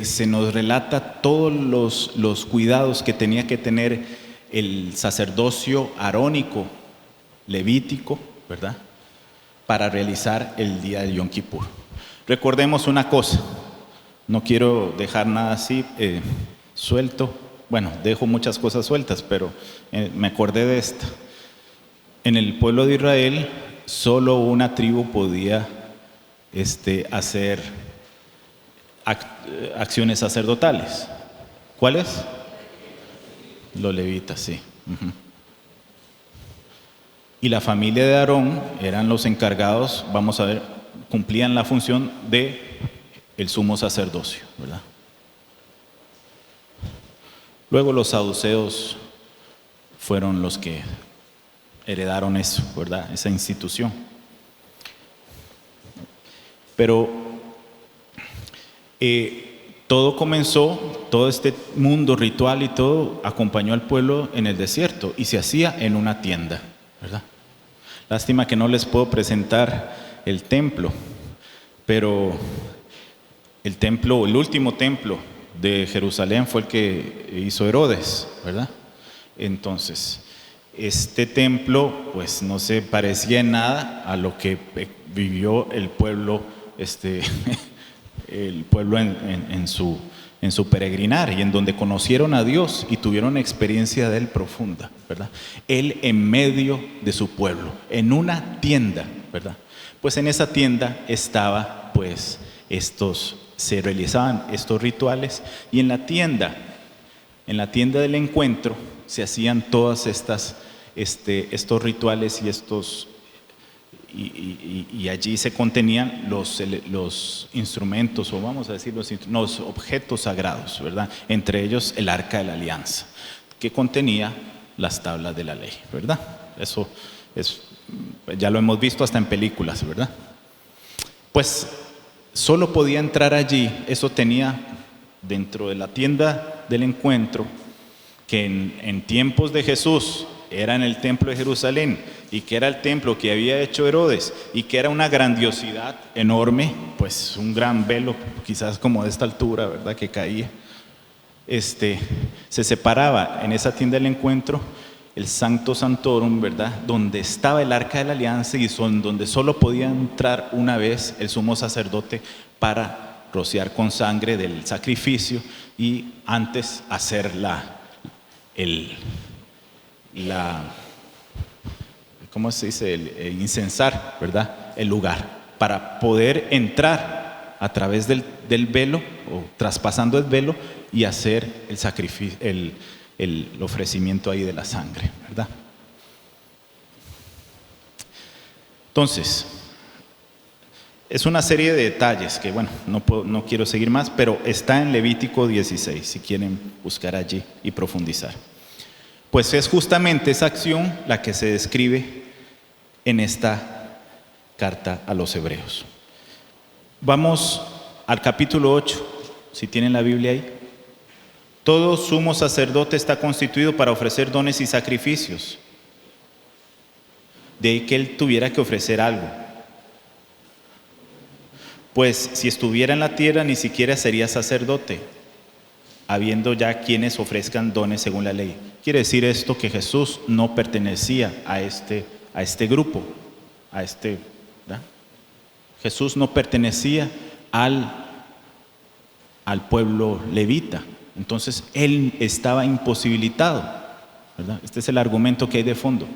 se nos relata todos los cuidados que tenía que tener el sacerdocio arónico, levítico, ¿verdad?, para realizar el día del Yom Kippur. Recordemos una cosa, no quiero dejar nada así suelto. Dejo muchas cosas sueltas, pero me acordé de esta. En el pueblo de Israel, solo una tribu podía hacer acciones sacerdotales. ¿Cuáles? Los levitas, sí. Y la familia de Aarón eran los encargados, vamos a ver, cumplían la función de el sumo sacerdocio, ¿verdad? Luego los saduceos fueron los que heredaron eso, ¿verdad?, esa institución. Pero todo comenzó, todo este mundo ritual y todo acompañó al pueblo en el desierto y se hacía en una tienda, ¿verdad? Lástima que no les puedo presentar el templo, pero el último templo de Jerusalén fue el que hizo Herodes, ¿verdad? Entonces, este templo pues no se parecía en nada a lo que vivió el pueblo en su peregrinar, y en donde conocieron a Dios y tuvieron experiencia de Él profunda, ¿verdad? Él en medio de su pueblo, en una tienda, ¿verdad? Pues en esa tienda estaba, pues, se realizaban estos rituales, y en la tienda del encuentro se hacían todas estos rituales y allí se contenían los instrumentos, o vamos a decir los objetos sagrados, ¿verdad? Entre ellos el Arca de la Alianza, que contenía las tablas de la ley, ¿verdad? Eso ya lo hemos visto hasta en películas, ¿verdad? Pues solo podía entrar allí, eso tenía dentro de la tienda del encuentro, que en tiempos de Jesús era en el templo de Jerusalén, y que era el templo que había hecho Herodes, y que era una grandiosidad enorme, pues un gran velo, quizás como de esta altura, ¿verdad?, que caía. Se separaba en esa tienda del encuentro el Sancto Sanctorum, ¿verdad?, donde estaba el Arca de la Alianza, y donde solo podía entrar una vez el sumo sacerdote para rociar con sangre del sacrificio y antes hacer ¿cómo se dice? El incensar, ¿verdad?, el lugar, para poder entrar a través del velo, o traspasando el velo, y hacer el sacrificio, el ofrecimiento ahí de la sangre, ¿verdad? Entonces, es una serie de detalles que, bueno, no quiero seguir más, pero está en Levítico 16, si quieren buscar allí y profundizar. Pues es justamente esa acción la que se describe en esta carta a los hebreos. Vamos al capítulo 8, si tienen la Biblia ahí. Todo sumo sacerdote está constituido para ofrecer dones y sacrificios. De ahí que él tuviera que ofrecer algo. Pues si estuviera en la tierra ni siquiera sería sacerdote, habiendo ya quienes ofrezcan dones según la ley. Quiere decir esto que Jesús no pertenecía a este grupo, ¿verdad? Jesús no pertenecía al pueblo levita, entonces él estaba imposibilitado, ¿verdad? Este es el argumento que hay de fondo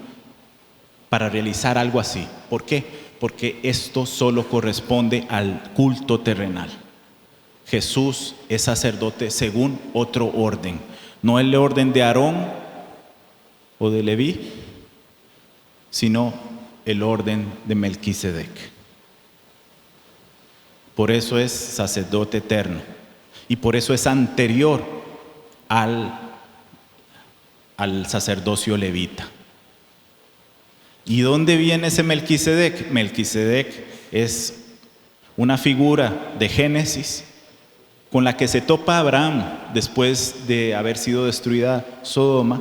para realizar algo así. ¿Por qué? Porque esto solo corresponde al culto terrenal. Jesús es sacerdote según otro orden, no el orden de Aarón o de Leví, sino el orden de Melquisedec. Por eso es sacerdote eterno y por eso es anterior al sacerdocio levita. ¿Y dónde viene ese Melquisedec? Melquisedec es una figura de Génesis con la que se topa Abraham después de haber sido destruida Sodoma.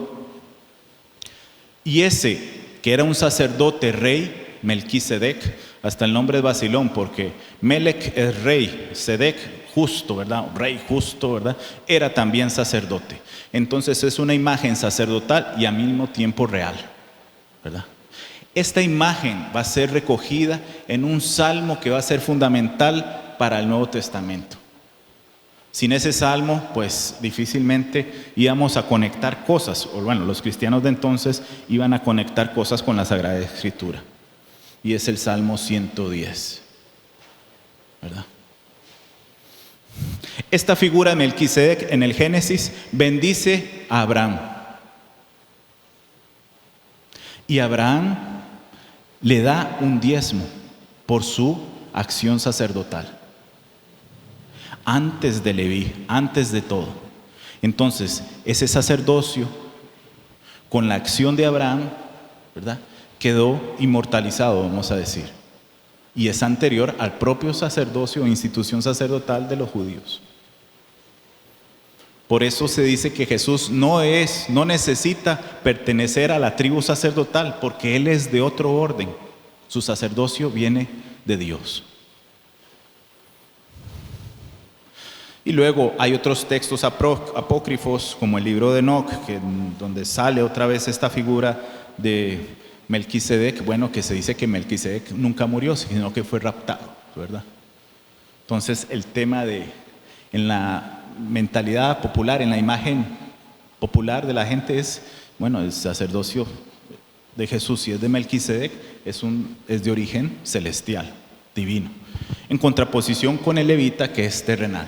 Y ese, que era un sacerdote rey, Melquisedec, hasta el nombre es vacilón, porque Melec es rey, Sedec justo, ¿verdad? Rey justo, ¿verdad? Era también sacerdote. Entonces es una imagen sacerdotal y al mismo tiempo real, ¿verdad? Esta imagen va a ser recogida en un salmo que va a ser fundamental para el Nuevo Testamento. Sin ese salmo, pues difícilmente íbamos a conectar cosas, o bueno, los cristianos de entonces iban a conectar cosas con la Sagrada Escritura. Y es el Salmo 110, ¿verdad? Esta figura de Melquisedec en el Génesis bendice a Abraham. Y Abraham le da un diezmo por su acción sacerdotal. Antes de Leví, antes de todo. Entonces, ese sacerdocio, con la acción de Abraham, ¿verdad?, quedó inmortalizado, vamos a decir. Y es anterior al propio sacerdocio o institución sacerdotal de los judíos. Por eso se dice que Jesús no necesita pertenecer a la tribu sacerdotal, porque Él es de otro orden. Su sacerdocio viene de Dios. Y luego hay otros textos apócrifos, como el libro de Enoc, donde sale otra vez esta figura de Melquisedec, bueno, que se dice que Melquisedec nunca murió, sino que fue raptado, ¿verdad? Entonces el tema en la mentalidad popular, en la imagen popular de la gente es, bueno, el sacerdocio de Jesús, si es de Melquisedec, es de origen celestial, divino, en contraposición con el levita, que es terrenal.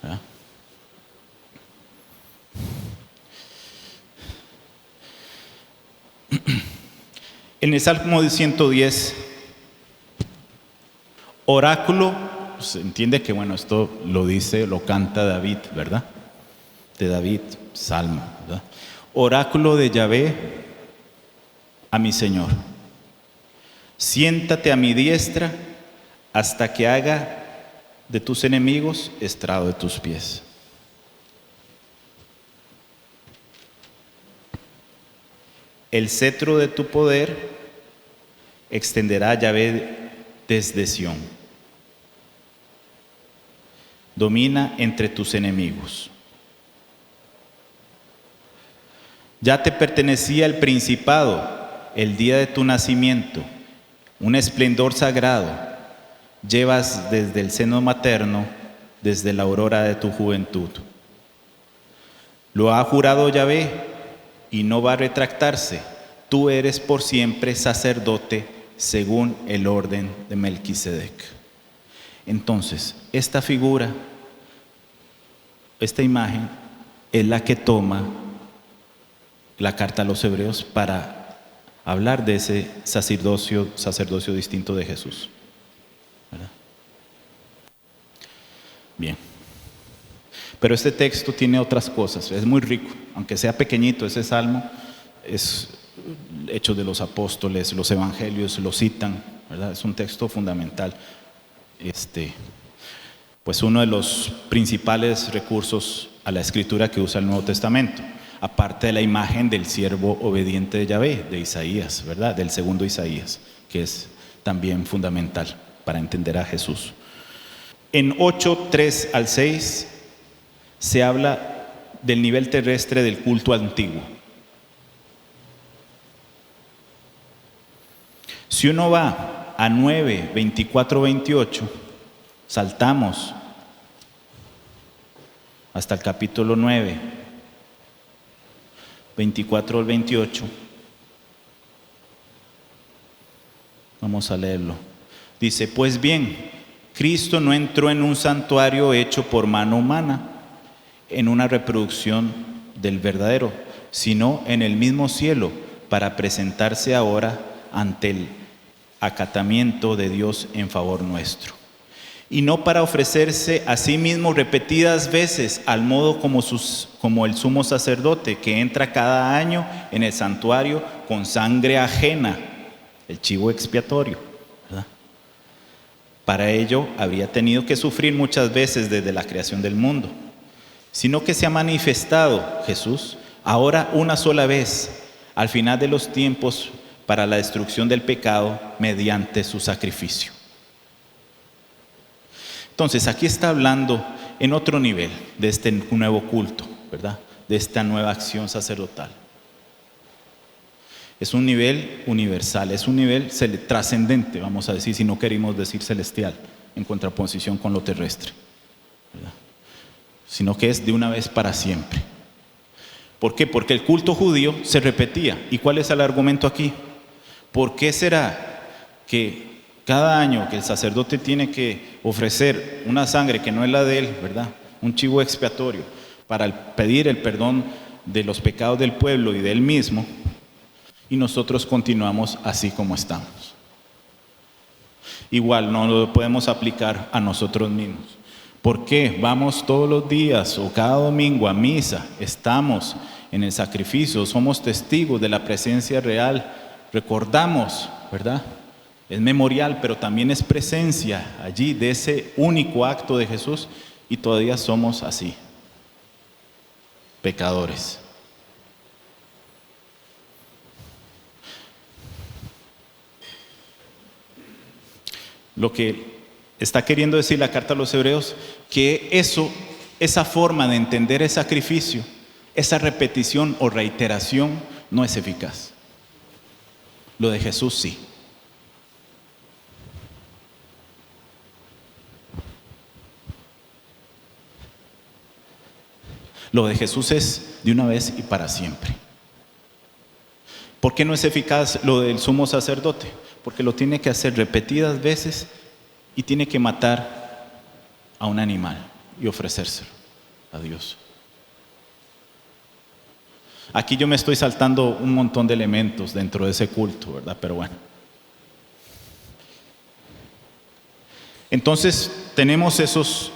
¿Ah? En el Salmo 110, oráculo, se entiende que bueno, esto lo canta David, ¿verdad? De David, Salmo, ¿verdad? Oráculo de Yahvé a mi Señor. Siéntate a mi diestra hasta que haga de tus enemigos estrado de tus pies. El cetro de tu poder extenderá Yahvé desde Sión. Domina entre tus enemigos. Ya te pertenecía el principado el día de tu nacimiento, un esplendor sagrado. Llevas desde el seno materno, desde la aurora de tu juventud. Lo ha jurado Yahvé y no va a retractarse. Tú eres por siempre sacerdote según el orden de Melquisedec. Entonces, esta figura, esta imagen, es la que toma la carta a los hebreos para hablar de ese sacerdocio distinto de Jesús. ¿Verdad? Bien. Pero este texto tiene otras cosas, es muy rico, aunque sea pequeñito ese salmo, es Hechos de los Apóstoles, los Evangelios lo citan, ¿verdad? Es un texto fundamental. Pues uno de los principales recursos a la escritura que usa el Nuevo Testamento, aparte de la imagen del siervo obediente de Yahvé, de Isaías, ¿verdad? Del segundo Isaías, que es también fundamental para entender a Jesús. En 8:3 al 6 se habla del nivel terrestre del culto antiguo. Si uno va a 9, 24, 28, saltamos hasta el capítulo 9, 24 al 28. Vamos a leerlo. Dice, pues bien, Cristo no entró en un santuario hecho por mano humana, en una reproducción del verdadero, sino en el mismo cielo, para presentarse ahora ante el acatamiento de Dios en favor nuestro. Y no para ofrecerse a sí mismo repetidas veces, al modo como el sumo sacerdote que entra cada año en el santuario con sangre ajena, el chivo expiatorio, ¿verdad? Para ello habría tenido que sufrir muchas veces desde la creación del mundo, sino que se ha manifestado Jesús ahora una sola vez, al final de los tiempos, para la destrucción del pecado mediante su sacrificio. Entonces, aquí está hablando en otro nivel de este nuevo culto, ¿verdad? De esta nueva acción sacerdotal. Es un nivel universal, es un nivel trascendente, vamos a decir, si no queremos decir celestial, en contraposición con lo terrestre, ¿verdad? Sino que es de una vez para siempre. ¿Por qué? Porque el culto judío se repetía. ¿Y cuál es el argumento aquí? ¿Por qué será que cada año que el sacerdote tiene que ofrecer una sangre que no es la de él, ¿verdad? Un chivo expiatorio para pedir el perdón de los pecados del pueblo y de él mismo, y nosotros continuamos así como estamos? Igual no lo podemos aplicar a nosotros mismos. ¿Por qué? Vamos todos los días o cada domingo a misa, estamos en el sacrificio, somos testigos de la presencia real, recordamos, ¿verdad? Es memorial, pero también es presencia allí de ese único acto de Jesús, y todavía somos así, pecadores. Lo que está queriendo decir la carta a los hebreos, que esa forma de entender el sacrificio, esa repetición o reiteración no es eficaz. Lo de Jesús sí. Lo de Jesús es de una vez y para siempre. ¿Por qué no es eficaz lo del sumo sacerdote? Porque lo tiene que hacer repetidas veces y tiene que matar a un animal y ofrecérselo a Dios. Aquí yo me estoy saltando un montón de elementos dentro de ese culto, ¿verdad? Pero bueno. Entonces tenemos esos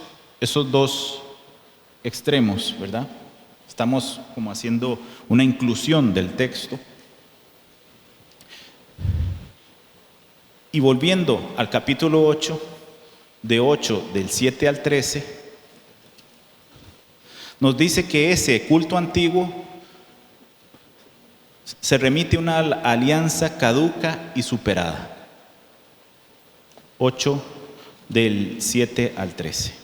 dos extremos, ¿verdad? Estamos como haciendo una inclusión del texto. Y volviendo al capítulo 8, del 7 al 13, nos dice que ese culto antiguo se remite a una alianza caduca y superada. 8 del 7 al 13.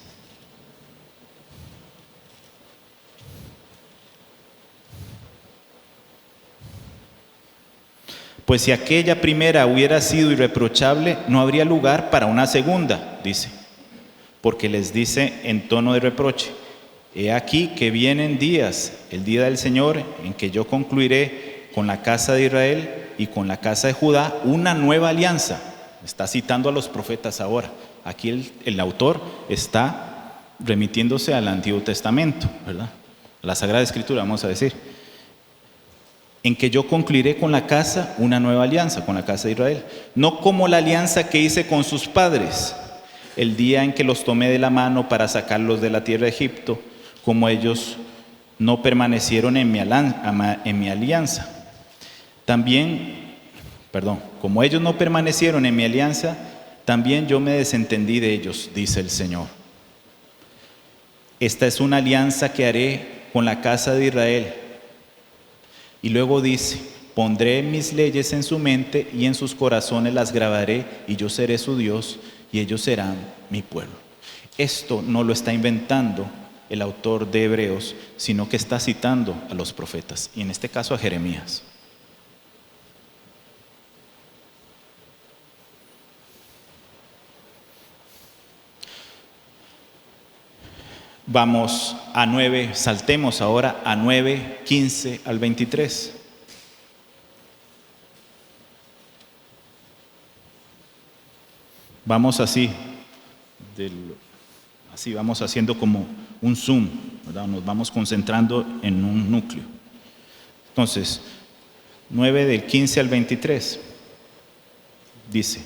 Pues si aquella primera hubiera sido irreprochable, no habría lugar para una segunda, dice, porque les dice en tono de reproche: he aquí que vienen días, el día del Señor, en que yo concluiré con la casa de Israel y con la casa de Judá una nueva alianza. Está citando a los profetas ahora. Aquí el autor está remitiéndose al Antiguo Testamento, ¿verdad? A la Sagrada Escritura, vamos a decir. En que yo concluiré con la casa una nueva alianza, con la casa de Israel. No como la alianza que hice con sus padres, el día en que los tomé de la mano para sacarlos de la tierra de Egipto, como ellos no permanecieron en mi alianza. Como ellos no permanecieron en mi alianza, también yo me desentendí de ellos, dice el Señor. Esta es una alianza que haré con la casa de Israel. Y luego dice: pondré mis leyes en su mente y en sus corazones las grabaré, y yo seré su Dios y ellos serán mi pueblo. Esto no lo está inventando el autor de Hebreos, sino que está citando a los profetas, y en este caso a Jeremías. Vamos a 9, saltemos ahora a 9, 15 al 23. Vamos así, vamos haciendo como un zoom, ¿verdad? Nos vamos concentrando en un núcleo. Entonces, 9 del 15 al 23, dice: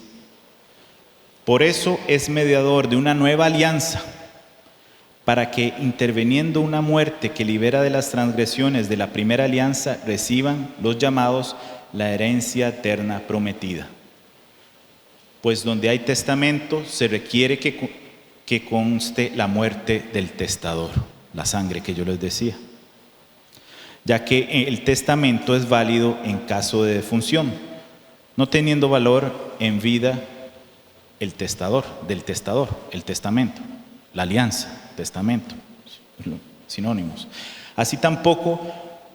por eso es mediador de una nueva alianza, para que, interviniendo una muerte que libera de las transgresiones de la primera alianza, reciban los llamados la herencia eterna prometida. Pues donde hay testamento, se requiere que conste la muerte del testador, la sangre que yo les decía, ya que el testamento es válido en caso de defunción, no teniendo valor en vida el testamento, la alianza, testamento, sinónimos. Así tampoco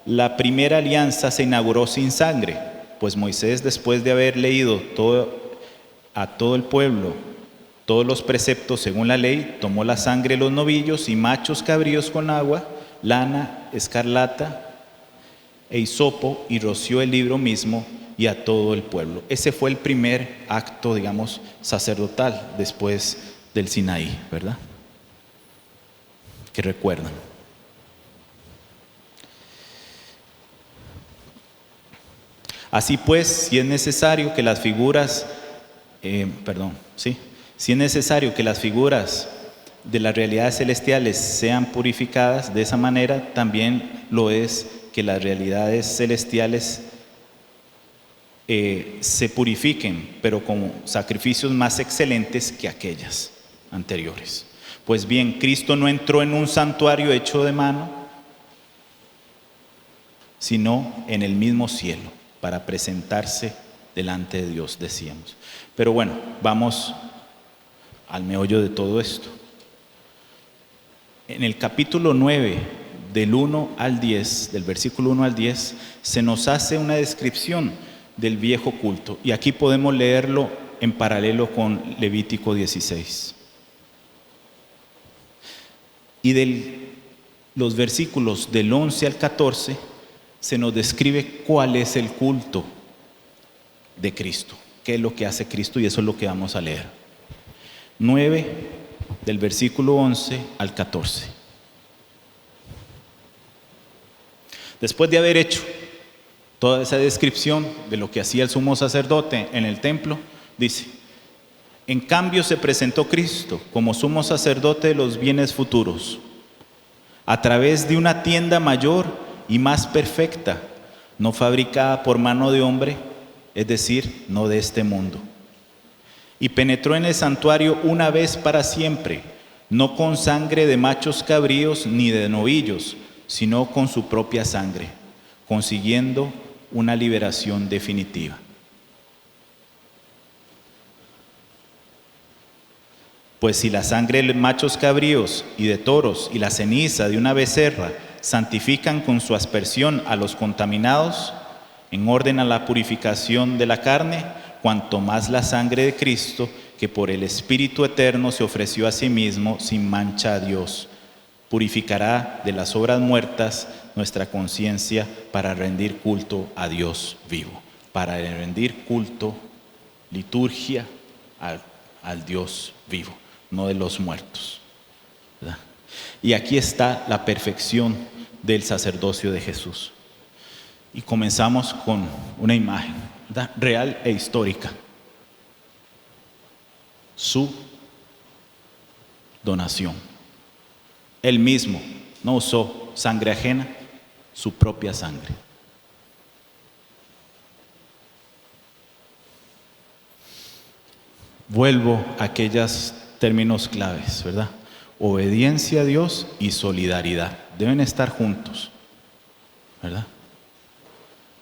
la primera alianza se inauguró sin sangre, pues Moisés, después de haber leído a todo el pueblo todos los preceptos según la ley, tomó la sangre de los novillos y machos cabríos con agua, lana, escarlata e hisopo, y roció el libro mismo y a todo el pueblo. Ese fue el primer acto, digamos, sacerdotal después del Sinaí, ¿verdad? Que recuerdan. Así pues, si es necesario que las figuras de las realidades celestiales sean purificadas de esa manera, también lo es que las realidades celestiales se purifiquen, pero con sacrificios más excelentes que aquellas anteriores. Pues bien, Cristo no entró en un santuario hecho de mano, sino en el mismo cielo, para presentarse delante de Dios, decíamos. Pero bueno, vamos al meollo de todo esto. En el capítulo 9, del versículo 1 al 10, se nos hace una descripción del viejo culto. Y aquí podemos leerlo en paralelo con Levítico 16. Y los versículos del 11 al 14 se nos describe cuál es el culto de Cristo, qué es lo que hace Cristo, y eso es lo que vamos a leer. 9, del versículo 11 al 14. Después de haber hecho toda esa descripción de lo que hacía el sumo sacerdote en el templo, dice: en cambio se presentó Cristo como sumo sacerdote de los bienes futuros, a través de una tienda mayor y más perfecta, no fabricada por mano de hombre, es decir, no de este mundo. Y penetró en el santuario una vez para siempre, no con sangre de machos cabríos ni de novillos, sino con su propia sangre, consiguiendo una liberación definitiva. Pues si la sangre de machos cabríos y de toros y la ceniza de una becerra santifican con su aspersión a los contaminados, en orden a la purificación de la carne, cuanto más la sangre de Cristo, que por el Espíritu eterno se ofreció a sí mismo sin mancha a Dios, purificará de las obras muertas nuestra conciencia para rendir culto a Dios vivo, para rendir culto, liturgia al Dios vivo, no de los muertos, ¿verdad? Y aquí está la perfección del sacerdocio de Jesús. Y comenzamos con una imagen, ¿verdad?, real e histórica. Su donación. Él mismo no usó sangre ajena, su propia sangre. Vuelvo a aquellos términos claves, ¿verdad? Obediencia a Dios y solidaridad. Deben estar juntos, ¿verdad?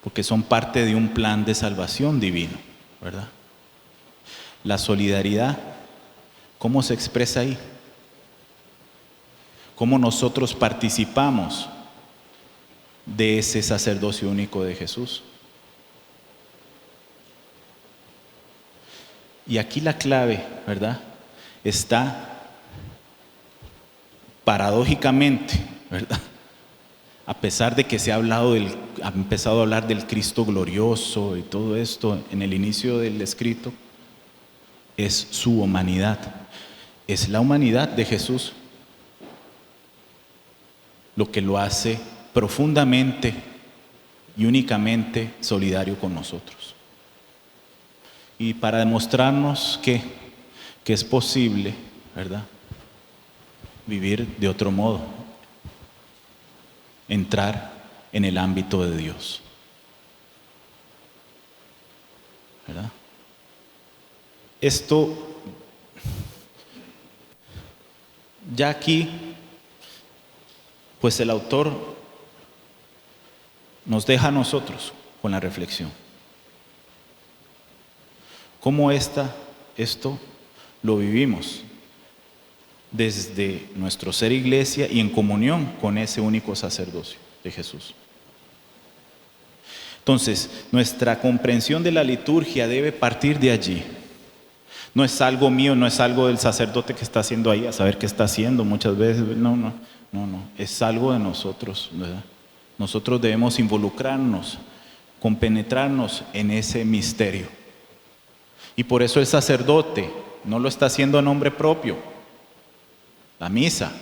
Porque son parte de un plan de salvación divino, ¿verdad? La solidaridad, ¿cómo se expresa ahí? ¿Cómo nosotros participamos de ese sacerdocio único de Jesús? Y aquí la clave, ¿verdad?, está paradójicamente, ¿verdad? A pesar de que se ha empezado a hablar del Cristo glorioso y todo esto en el inicio del escrito, es su humanidad, es la humanidad de Jesús lo que lo hace profundamente y únicamente solidario con nosotros. Y para demostrarnos que es posible, ¿verdad?, vivir de otro modo, entrar en el ámbito de Dios, ¿verdad? Esto, ya aquí, pues el autor nos deja a nosotros con la reflexión. ¿Cómo esto lo vivimos desde nuestro ser iglesia y en comunión con ese único sacerdocio de Jesús? Entonces, nuestra comprensión de la liturgia debe partir de allí. No es algo mío, no es algo del sacerdote que está haciendo ahí, a saber qué está haciendo muchas veces. No, es algo de nosotros, ¿verdad? Nosotros debemos involucrarnos, compenetrarnos en ese misterio. Y por eso el sacerdote no lo está haciendo a nombre propio. La misa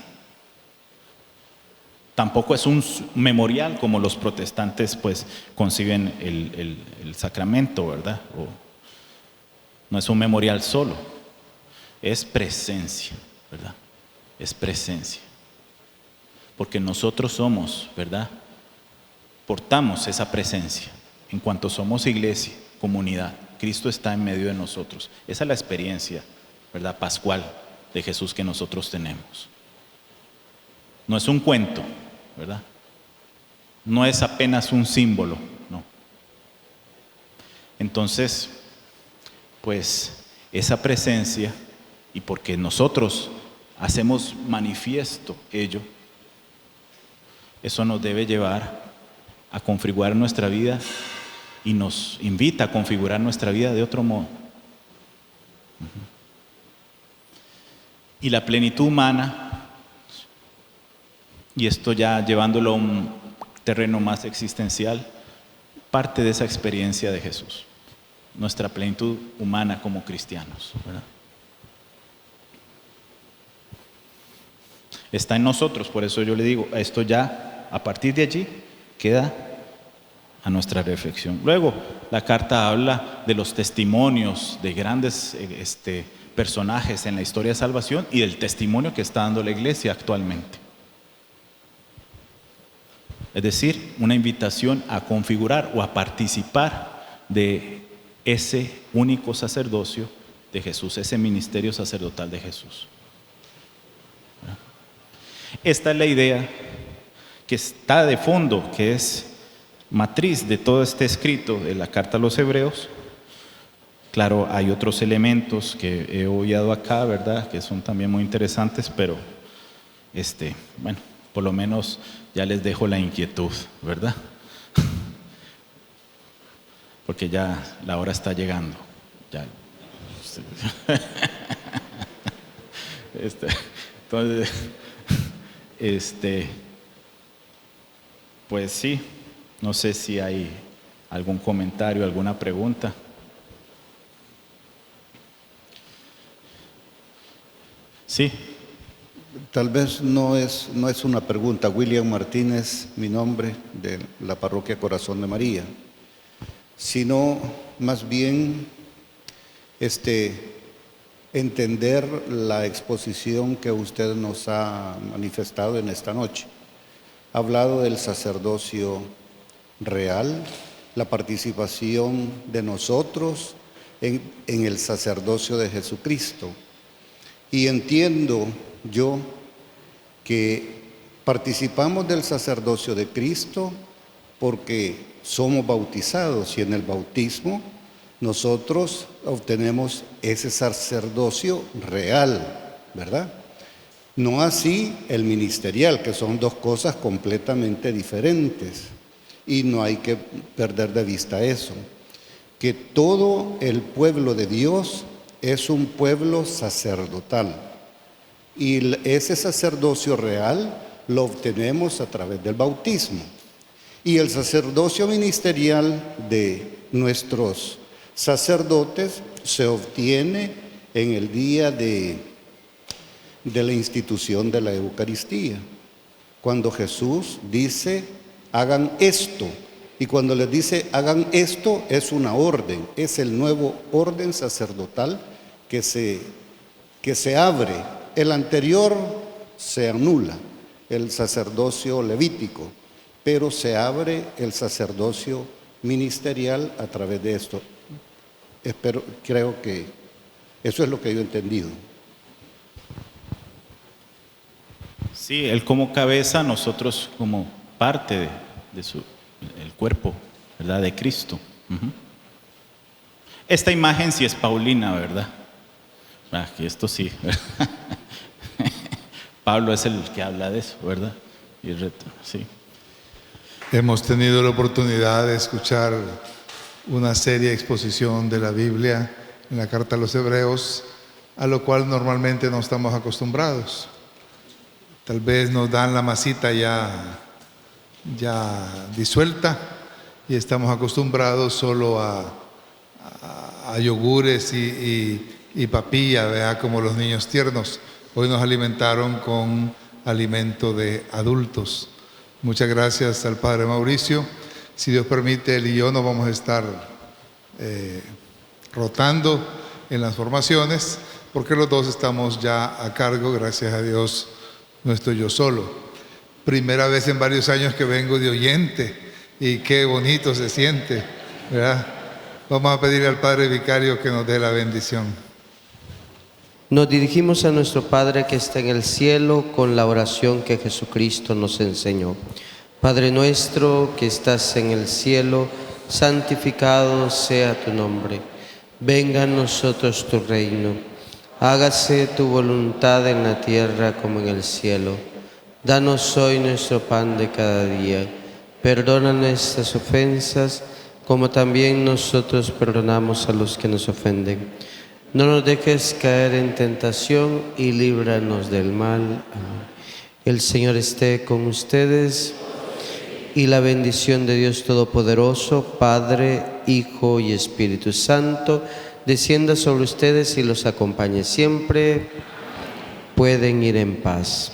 tampoco es un memorial como los protestantes pues conciben el sacramento, ¿verdad? No es un memorial solo, es presencia, ¿verdad? Es presencia. Porque nosotros somos, ¿verdad?, portamos esa presencia. En cuanto somos iglesia, comunidad, Cristo está en medio de nosotros. Esa es la experiencia, ¿verdad?, pascual de Jesús que nosotros tenemos. No es un cuento, ¿verdad? No es apenas un símbolo, no. Entonces, pues esa presencia, y porque nosotros hacemos manifiesto ello, eso nos debe llevar a configurar nuestra vida y nos invita a configurar nuestra vida de otro modo. Y la plenitud humana, y esto ya llevándolo a un terreno más existencial, parte de esa experiencia de Jesús, nuestra plenitud humana como cristianos, ¿verdad? Está en nosotros, por eso yo le digo, esto ya, a partir de allí, queda a nuestra reflexión. Luego, la carta habla de los testimonios de grandes personajes en la historia de salvación y del testimonio que está dando la iglesia actualmente. Es decir, una invitación a configurar o a participar de ese único sacerdocio de Jesús, ese ministerio sacerdotal de Jesús. Esta es la idea que está de fondo, que es matriz de todo este escrito de la carta a los Hebreos. Claro, hay otros elementos que he obviado acá, ¿verdad?, que son también muy interesantes, pero bueno, por lo menos ya les dejo la inquietud, ¿verdad? Porque ya la hora está llegando. Ya. Entonces, pues sí, no sé si hay algún comentario, alguna pregunta. Sí. Tal vez no es una pregunta. William Martínez, mi nombre, de la parroquia Corazón de María, sino más bien entender la exposición que usted nos ha manifestado en esta noche. Ha hablado del sacerdocio real, la participación de nosotros en el sacerdocio de Jesucristo. Y entiendo yo que participamos del sacerdocio de Cristo porque somos bautizados y en el bautismo nosotros obtenemos ese sacerdocio real, ¿verdad? No así el ministerial, que son dos cosas completamente diferentes, y no hay que perder de vista eso, que todo el pueblo de Dios es un pueblo sacerdotal, y ese sacerdocio real lo obtenemos a través del bautismo, y el sacerdocio ministerial de nuestros sacerdotes se obtiene en el día de la institución de la Eucaristía, cuando Jesús dice: hagan esto. Y cuando les dice hagan esto, es una orden, es el nuevo orden sacerdotal que se abre. El anterior se anula, el sacerdocio levítico, pero se abre el sacerdocio ministerial a través de esto. Creo que eso es lo que yo he entendido. Sí, él como cabeza, nosotros como parte el cuerpo, ¿verdad?, de Cristo. Esta imagen sí es paulina, ¿verdad? Que esto sí. Pablo es el que habla de eso, ¿verdad? Sí. Hemos tenido la oportunidad de escuchar una seria exposición de la Biblia en la carta a los Hebreos, a lo cual normalmente no estamos acostumbrados. Tal vez nos dan la masita ya disuelta y estamos acostumbrados solo a yogures y papilla, ¿verdad?, como los niños tiernos. Hoy nos alimentaron con alimento de adultos. Muchas gracias al Padre Mauricio. Si Dios permite, él y yo nos vamos a estar rotando en las formaciones, porque los dos estamos ya a cargo, gracias a Dios, no estoy yo solo. Primera vez en varios años que vengo de oyente y qué bonito se siente, ¿verdad? Vamos a pedirle al Padre Vicario que nos dé la bendición. Nos dirigimos a nuestro Padre que está en el cielo con la oración que Jesucristo nos enseñó. Padre nuestro que estás en el cielo, santificado sea tu nombre. Venga a nosotros tu reino. Hágase tu voluntad en la tierra como en el cielo. Danos hoy nuestro pan de cada día. Perdona nuestras ofensas, como también nosotros perdonamos a los que nos ofenden. No nos dejes caer en tentación y líbranos del mal. Amén. El Señor esté con ustedes y la bendición de Dios Todopoderoso, Padre, Hijo y Espíritu Santo, descienda sobre ustedes y los acompañe siempre. Pueden ir en paz.